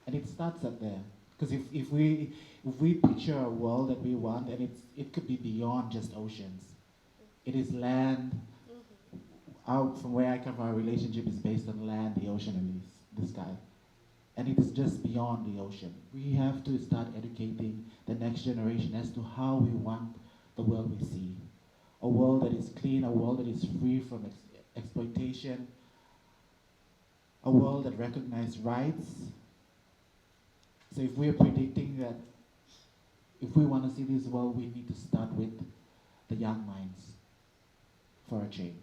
And it starts up there. Because if we picture a world that we want, and it could be beyond just oceans. It is land. From where I come from, our relationship is based on land, the ocean, and the sky. And it is just beyond the ocean. We have to start educating the next generation as to how we want the world we see. A world that is clean, a world that is free from exploitation, a world that recognizes rights. So if we're predicting that, if we want to see this world, we need to start with the young minds for a change.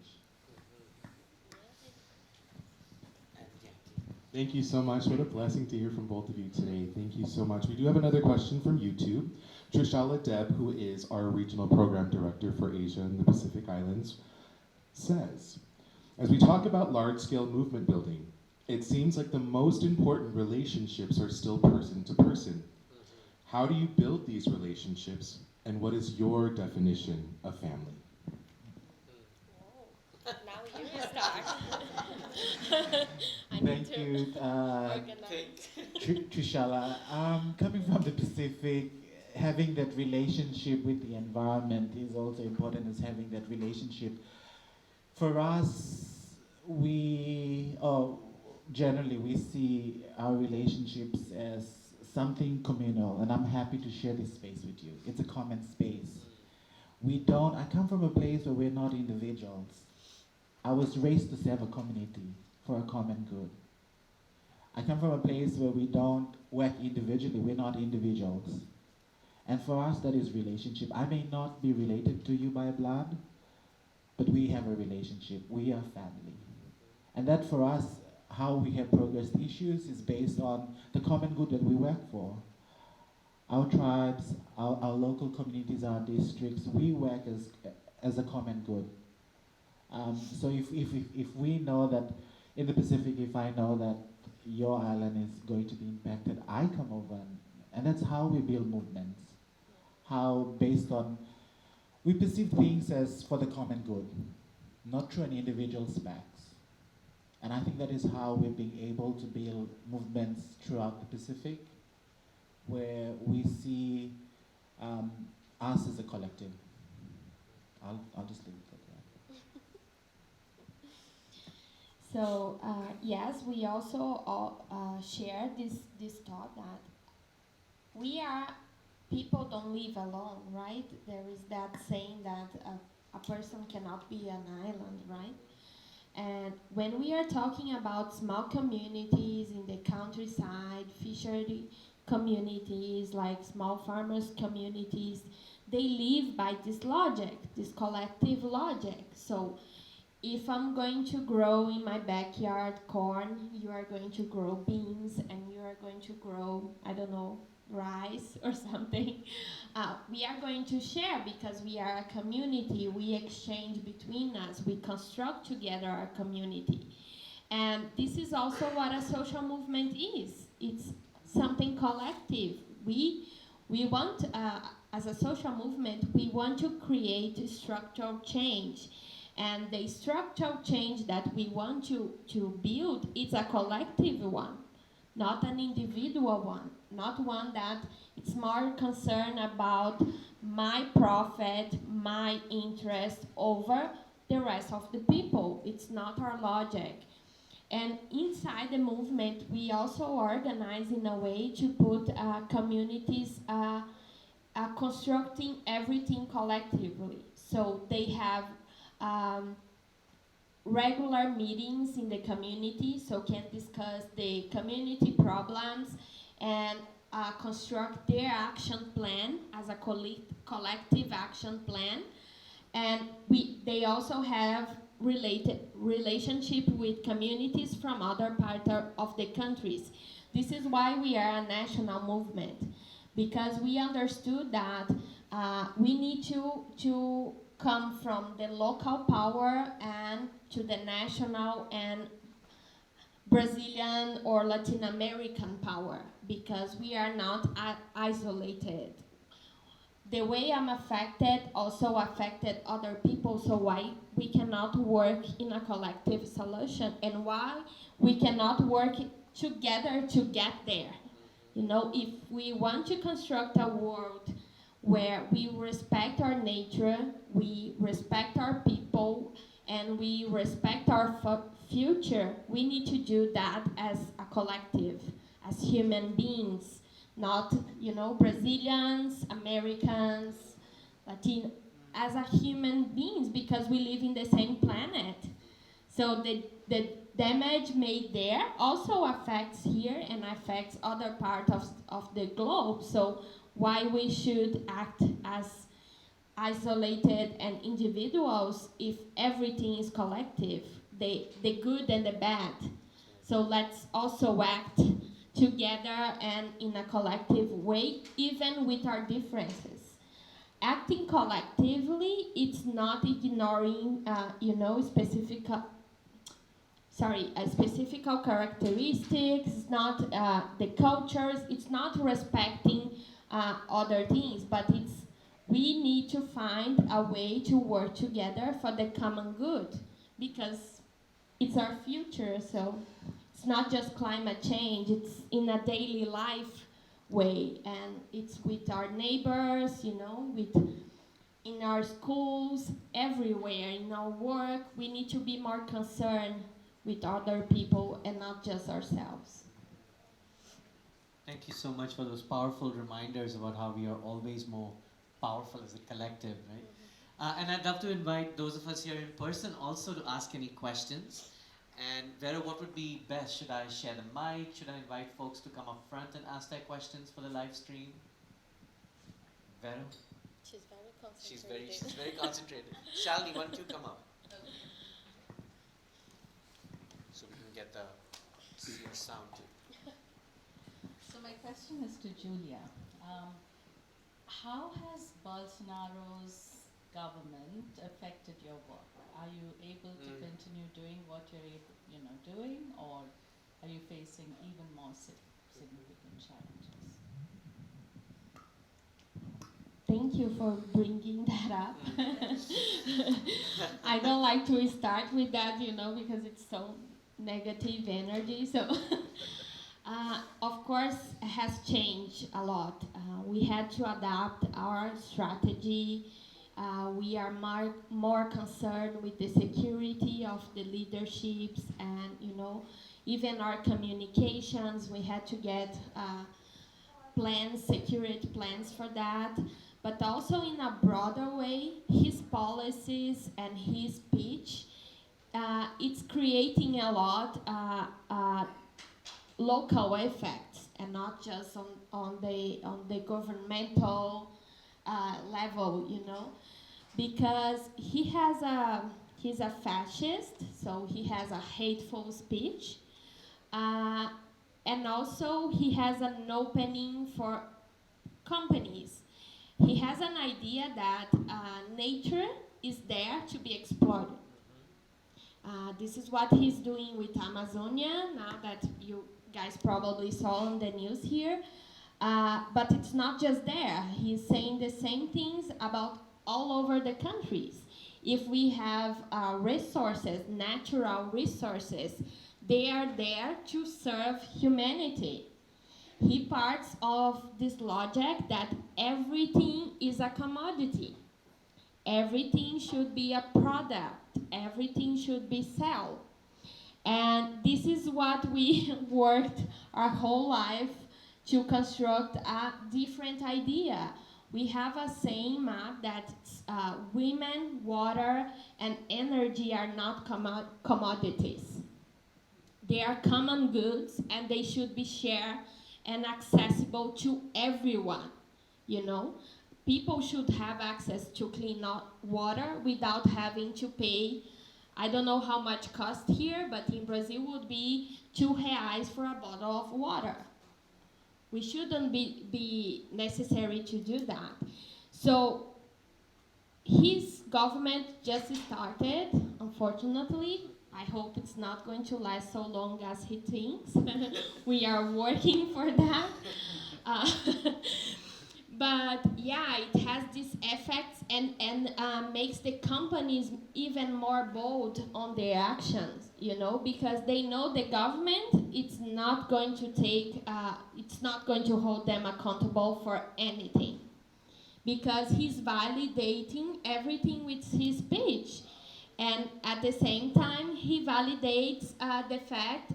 Thank you so much. What a blessing to hear from both of you today. Thank you so much. We do have another question from YouTube. Trishala Deb, who is our regional program director for Asia and the Pacific Islands, says, as we talk about large-scale movement building, it seems like the most important relationships are still person to person. How do you build these relationships, and what is your definition of family?
now you start.
Thank you, Trishala. Coming from the Pacific, having that relationship with the environment is also important as having that relationship. For us, generally we see our relationships as something communal, and I'm happy to share this space with you. It's a common space. I come from a place where we're not individuals. I was raised to serve a community for a common good. I come from a place where we don't work individually, we're not individuals. And for us, that is relationship. I may not be related to you by blood, but we have a relationship. We are family. And that for us, how we have progressed issues is based on the common good that we work for. Our tribes, our local communities, our districts, we work as a common good. So if we know that in the Pacific, if I know that your island is going to be impacted, I come over, and that's how we build movements. How based on, we perceive things as for the common good, not through an individual's backs. And I think that is how we're being able to build movements throughout the Pacific, where we see us as a collective. I'll just leave it at that.
So yes, we also share this thought that people don't live alone, right? There is that saying that a person cannot be an island, right? And when we are talking about small communities in the countryside, fishery communities, like small farmers communities, they live by this logic, this collective logic. So if I'm going to grow in my backyard corn, you are going to grow beans, and you are going to grow, I don't know, rice or something. We are going to share because we are a community. We exchange between us. We construct together our community. And this is also what a social movement is. It's something collective. We want, as a social movement, we want to create structural change. And the structural change that we want to build is a collective one, not an individual one, not one that it's more concerned about my profit, my interest over the rest of the people. It's not our logic. And inside the movement, we also organize in a way to put communities constructing everything collectively. So they have regular meetings in the community, so can discuss the community problems and construct their action plan as a collective action plan. And they also have relationship with communities from other parts of the countries. This is why we are a national movement, because we understood that we need to come from the local power and to the national and Brazilian or Latin American power, because we are not isolated. The way I'm affected also affected other people, so why we cannot work in a collective solution, and why we cannot work together to get there. You know, if we want to construct a world where we respect our nature, we respect our people, and we respect our future, we need to do that as a collective, as human beings, not, you know, Brazilians, Americans, Latino, as a human beings, because we live in the same planet. So the damage made there also affects here and affects other parts of the globe. So why we should act as isolated and individuals if everything is collective, the good and the bad. So let's also act together and in a collective way, even with our differences. Acting collectively, it's not ignoring, specific characteristics, it's not the cultures, it's not respecting other things, but we need to find a way to work together for the common good, because it's our future. So it's not just climate change, it's in a daily life way, and it's with our neighbors, in our schools, everywhere, in our work. We need to be more concerned with other people and not just ourselves.
Thank you so much for those powerful reminders about how we are always more powerful as a collective, right? And I'd love to invite those of us here in person also to ask any questions. And Vera, what would be best? Should I share the mic? Should I invite folks to come up front and ask their questions for the live stream? Vera?
She's very concentrated.
She's very concentrated. Shalini, why don't you come up? So we can get your sound too.
So my question is to Julia. How has Bolsonaro's government affected your work? Are you able to continue doing what you're doing, or are you facing even more significant challenges?
Thank you for bringing that up. I don't like to start with that, because it's so negative energy. So, of course, it has changed a lot. We had to adapt our strategy. We are more concerned with the security of the leaderships, and even our communications. We had to get security plans for that. But also in a broader way, his policies and his speech it's creating a lot local effects and not just on the governmental level, you know, because he's a fascist, so he has a hateful speech, and also he has an opening for companies. He has an idea that nature is there to be exploited. This is what he's doing with Amazonia, now that you guys probably saw on the news here. But it's not just there. He's saying the same things about all over the countries. If we have resources, natural resources, they are there to serve humanity. He parts of this logic that everything is a commodity. Everything should be a product. Everything should be sold. And this is what we worked our whole life to construct a different idea. We have a saying, Mab, that women, water, and energy are not commodities. They are common goods, and they should be shared and accessible to everyone, you know? People should have access to clean water without having to pay. I don't know how much cost here, but in Brazil would be R$2 for a bottle of water. We shouldn't be necessary to do that. So his government just started, unfortunately. I hope it's not going to last so long as he thinks. We are working for that. But yeah, it has these effects and makes the companies even more bold on their actions, you know, because they know the government, it's not going to hold them accountable for anything. Because he's validating everything with his speech. And at the same time, he validates the fact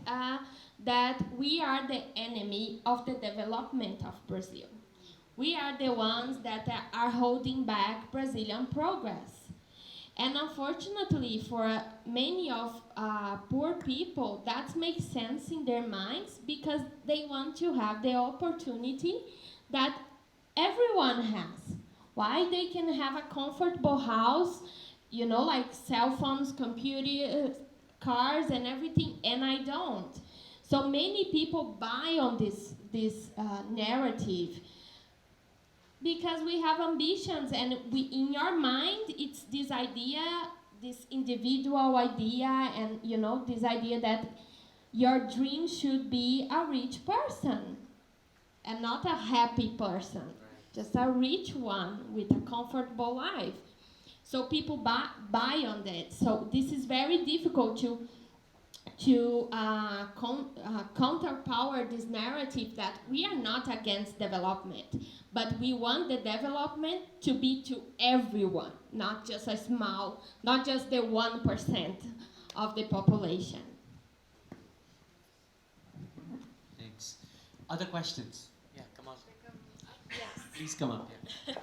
that we are the enemy of the development of Brazil. We are the ones that are holding back Brazilian progress. And unfortunately, for many of poor people, that makes sense in their minds because they want to have the opportunity that everyone has. Why? They can have a comfortable house, you know, like cell phones, computers, cars, and everything, and I don't. So many people buy on this narrative because we have ambitions, and in your mind, it's this idea, this individual idea, and you know, this idea that your dream should be a rich person and not a happy person, just a rich one with a comfortable life. So people buy on that. So this is very difficult to counterpower this narrative that we are not against development, but we want the development to be to everyone, not just not just the 1% of the population.
Thanks. Other questions? Yeah, come on.
Yes.
Please come up. Yeah.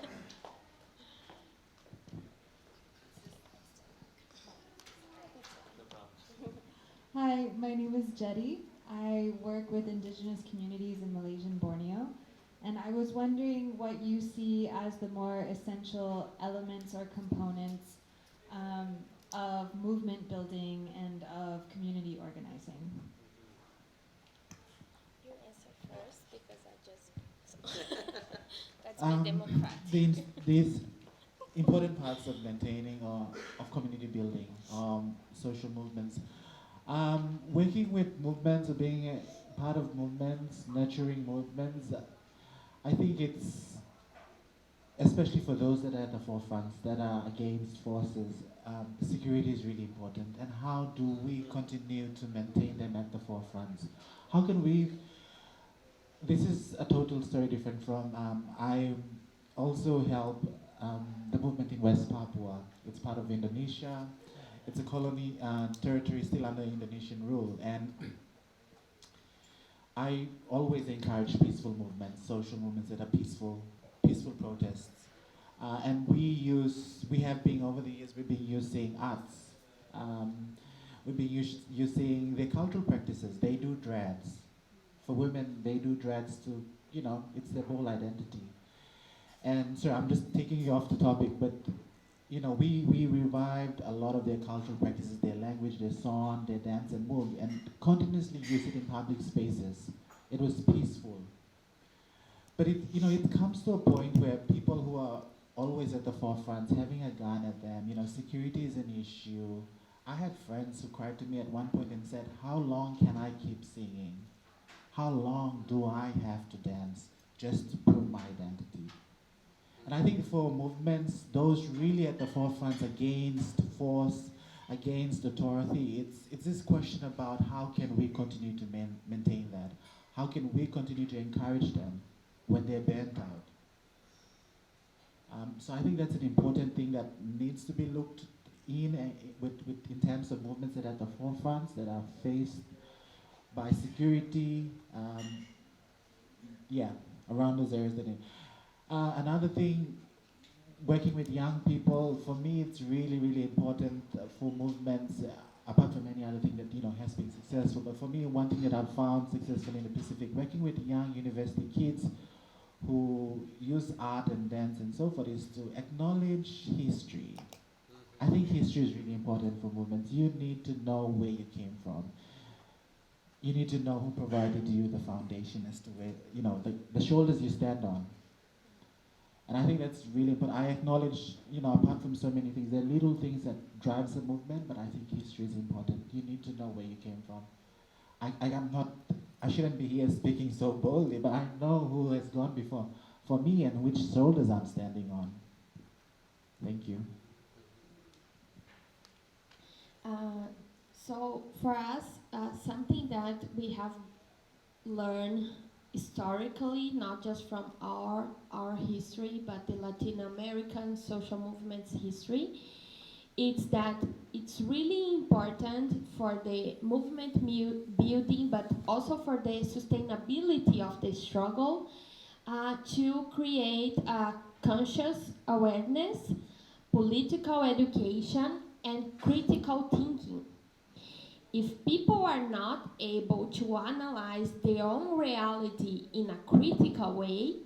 Hi, my name is Jetty. I work with indigenous communities in Malaysian Borneo, and I was wondering what you see as the more essential elements or components of movement building and of community organizing.
You answer first because I just. That's my democrat.
These important parts of maintaining or of community building, social movements. Working with movements or being a part of movements, nurturing movements, I think it's, especially for those that are at the forefront, that are against forces, security is really important. And how do we continue to maintain them at the forefront? How can we, this is a total story different from, I also help the movement in West Papua. It's part of Indonesia. It's a colony territory still under Indonesian rule, and I always encourage peaceful movements, social movements that are peaceful protests. And we have been, over the years, we've been using arts we've been using the cultural practices. They do dreads. For women, they do dreads to, it's their whole identity. And sorry, I'm just taking you off the topic, but we revived a lot of their cultural practices, their language, their song, their dance and move, and continuously used it in public spaces. It was peaceful. But it comes to a point where people who are always at the forefront, having a gun at them, security is an issue. I had friends who cried to me at one point and said, "How long can I keep singing? How long do I have to dance just to prove my identity?" And I think for movements, those really at the forefront against force, against authority, it's this question about how can we continue to maintain that? How can we continue to encourage them when they're burnt out? So I think that's an important thing that needs to be looked in in terms of movements that are at the forefront, that are faced by security, around those areas. Another thing, working with young people, for me it's really, really important for movements, apart from any other thing that has been successful. But for me, one thing that I've found successful in the Pacific, working with young university kids who use art and dance and so forth, is to acknowledge history. I think history is really important for movements. You need to know where you came from. You need to know who provided you the foundation as to where, the shoulders you stand on. And I think that's really important. I acknowledge, apart from so many things, there are little things that drives a movement, but I think history is important. You need to know where you came from. I shouldn't be here speaking so boldly, but I know who has gone before for me and which shoulders I'm standing on. Thank you.
So for us, something that we have learned historically, not just from our history, but the Latin American social movements history, it's that it's really important for the movement building, but also for the sustainability of the struggle, to create a conscious awareness, political education, and critical thinking. If people are not able to analyze their own reality in a critical way,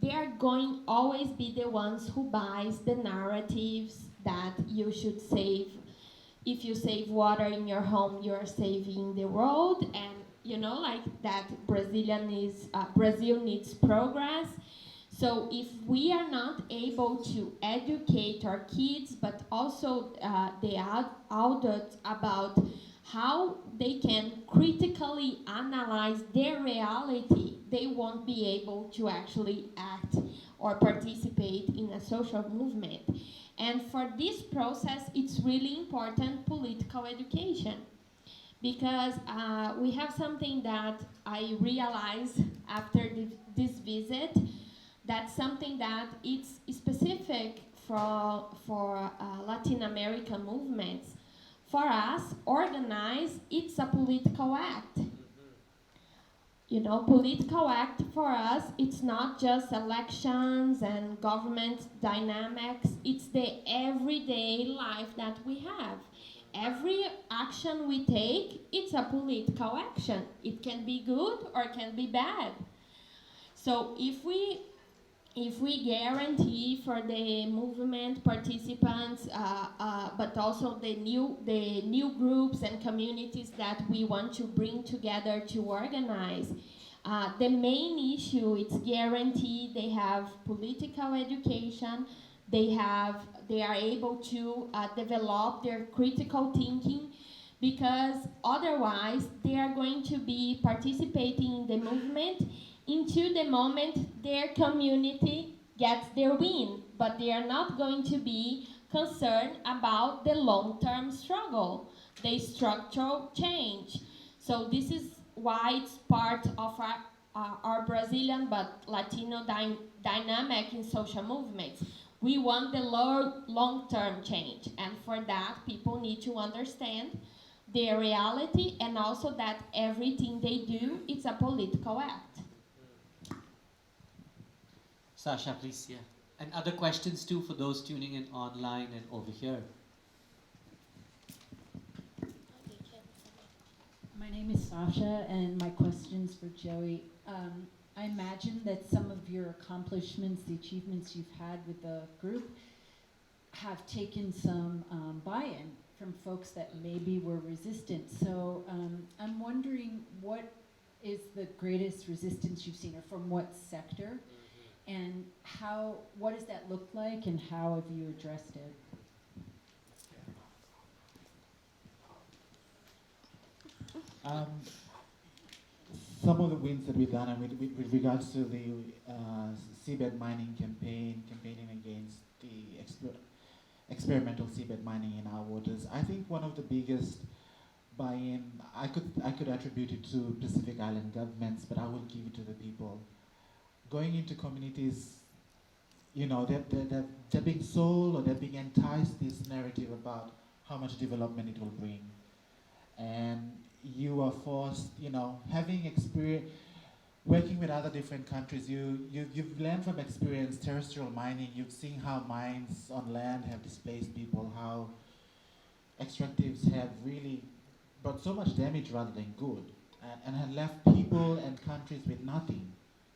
they are going always be the ones who buys the narratives that you should save. If you save water in your home, you are saving the world, and like that Brazil needs progress. So if we are not able to educate our kids, but also the adults about how they can critically analyze their reality, they won't be able to actually act or participate in a social movement. And for this process, it's really important political education, because we have something that I realized after this visit, that's something that it's specific for Latin American movements. For us, organize, it's a political act. Political act for us, it's not just elections and government dynamics, it's the everyday life that we have. Every action we take, it's a political action. It can be good or it can be bad. So if we guarantee for the movement participants, but also the new groups and communities that we want to bring together to organize, the main issue is guarantee they have political education, they are able to develop their critical thinking, because otherwise they are going to be participating in the movement into the moment their community gets their win, but they are not going to be concerned about the long-term struggle, the structural change. So this is why it's part of our Brazilian but Latino dynamic in social movements. We want the long-term change, and for that people need to understand their reality, and also that everything they do is a political act.
Sasha, please, yeah. And other questions too for those tuning in online and over here.
name is Sasha, and my question's for Joey. I imagine that some of your accomplishments, the achievements you've had with the group, have taken some buy-in from folks that maybe were resistant. So I'm wondering, what is the greatest resistance you've seen, or from what sector? And what does that look like, and how have you addressed it?
Some of the wins that we've done, and with regards to the seabed mining campaigning against the experimental seabed mining in our waters, I think one of the biggest buy-in, I could attribute it to Pacific Island governments, but I will give it to the people. Going into communities, you know, they're being sold, or they're being enticed this narrative about how much development it will bring. And you are forced, you know, having experience, working with other different countries, you've learned from experience terrestrial mining. You've seen how mines on land have displaced people, how extractives have really brought so much damage rather than good, and have left people and countries with nothing,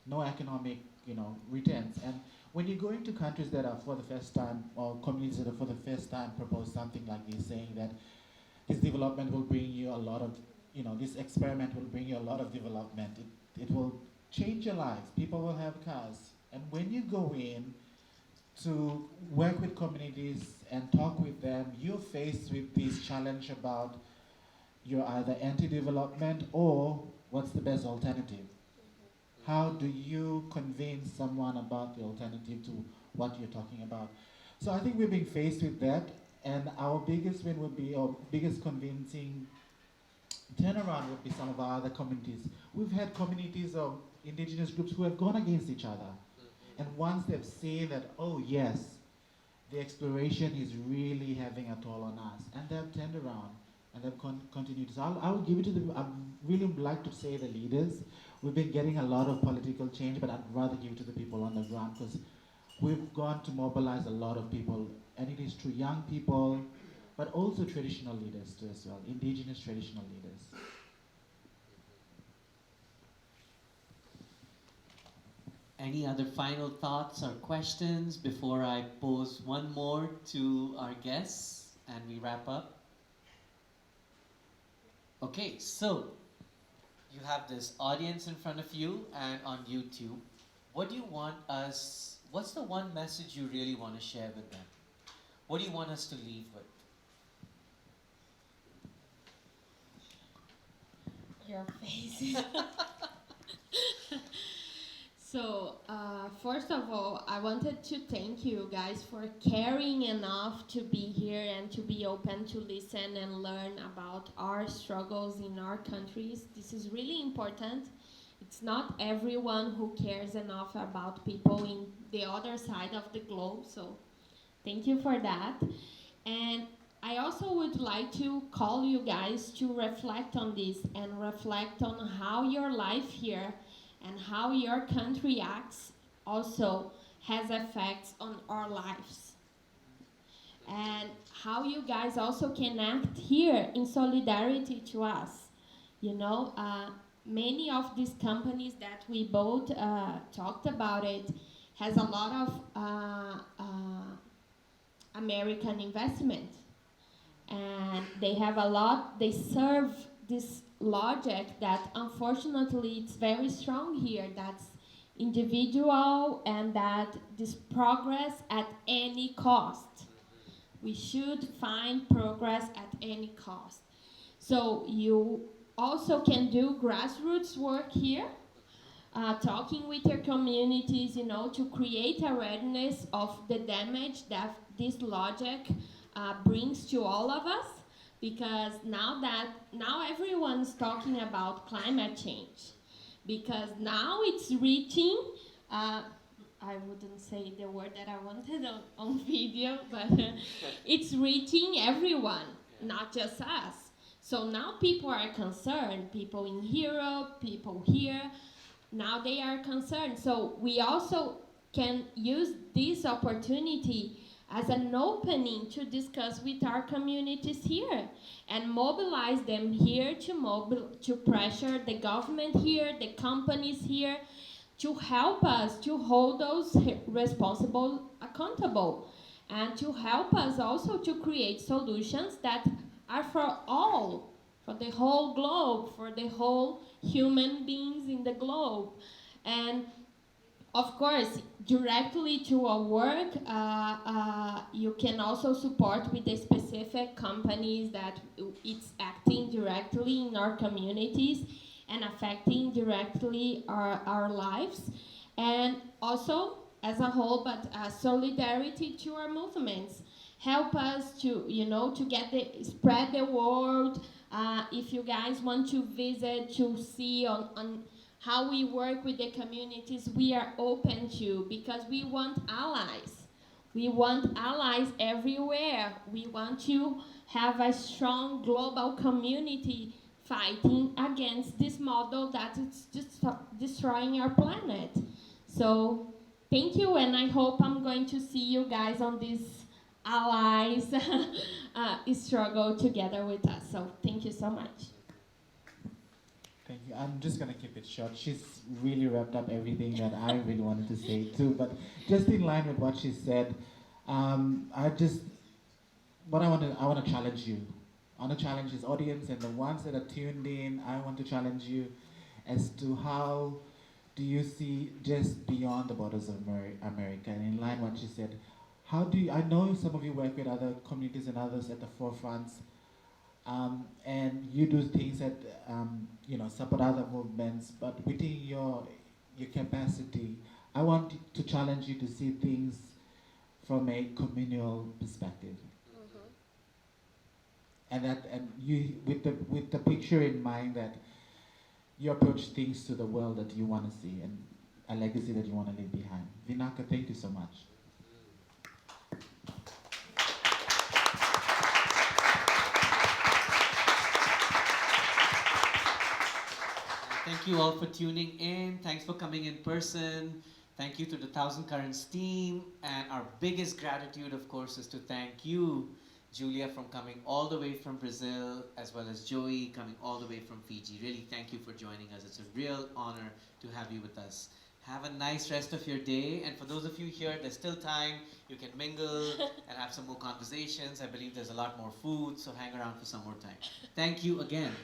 no economic, you know, returns. And when you go into countries that are for the first time, or communities that are for the first time propose something like this, saying that this development will bring you a lot of, you know, this experiment will bring you a lot of development. It will change your life. People will have cars. And when you go in to work with communities and talk with them, you're faced with this challenge about you're either anti-development or what's the best alternative. How do you convince someone about the alternative to what you're talking about? So I think we're being faced with that, and our biggest win would be, or biggest convincing turnaround would be some of our other communities. We've had communities of indigenous groups who have gone against each other. And once they've seen that, oh yes, the exploration is really having a toll on us, and they've turned around and they've continued. So I will give it to the, I really would like to say the leaders. We've been getting a lot of political change, but I'd rather give it to the people on the ground, because we've gone to mobilize a lot of people, and it is true, young people, but also traditional leaders too as well, indigenous traditional leaders.
Any other final thoughts or questions before I pose one more to our guests and we wrap up? Okay, so you have this audience in front of you and on YouTube. What do you want us, what's the one message you really want to share with them? What do you want us to leave with?
Your face. So, first of all, I wanted to thank you guys for caring enough to be here and to be open to listen and learn about our struggles in our countries. This is really important. It's not everyone who cares enough about people in the other side of the globe, so thank you for that. And I also would like to call you guys to reflect on this and reflect on how your life here and how your country acts also has effects on our lives. And how you guys also can act here in solidarity to us. You know, many of these companies that we both talked about it has a lot of American investment. And they have a lot, they serve this logic that unfortunately it's very strong here, that's individual and that this progress at any cost. We should find progress at any cost. So you also can do grassroots work here, talking with your communities, you know, to create awareness of the damage that this logic brings to all of us. Because now everyone's talking about climate change, because now it's reaching, I wouldn't say the word that I wanted on video, but it's reaching everyone, not just us. So now people are concerned, people in Europe, people here, now they are concerned. So we also can use this opportunity as an opening to discuss with our communities here and mobilize them here to pressure the government here, the companies here, to help us to hold those responsible accountable, and to help us also to create solutions that are for all, for the whole globe, for the whole human beings in the globe. And of course, directly to our work, you can also support with the specific companies that it's acting directly in our communities and affecting directly our lives. And also, as a whole, but solidarity to our movements. Help us to, to spread the word. If you guys want to visit, to see on how we work with the communities, we are open to, because we want allies. We want allies everywhere. We want to have a strong global community fighting against this model that is just destroying our planet. So thank you, and I hope I'm going to see you guys on this allies struggle together with us. So thank you so much.
Thank you. I'm just gonna keep it short. She's really wrapped up everything that I really wanted to say too. But just in line with what she said, I want to challenge you. I want to challenge this audience and the ones that are tuned in. I want to challenge you as to how do you see just beyond the borders of America. And in line with what she said, how do you, I know some of you work with other communities and others at the forefronts. And you do things that support other movements, but within your capacity, I want to challenge you to see things from a communal perspective, and you with the picture in mind that you approach things to the world that you want to see and a legacy that you want to leave behind. Vinaka, thank you so much.
Thank you all for tuning in. Thanks for coming in person. Thank you to the Thousand Currents team. And our biggest gratitude, of course, is to thank you, Julia, from coming all the way from Brazil, as well as Joey coming all the way from Fiji. Really, thank you for joining us. It's a real honor to have you with us. Have a nice rest of your day. And for those of you here, there's still time. You can mingle and have some more conversations. I believe there's a lot more food, so hang around for some more time. Thank you again.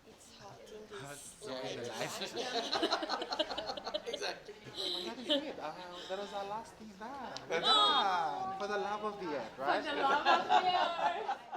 It's hot in this.
Exactly. That is it. That was our last thing done. We're done. For the love of the earth, right?
For the love of the earth.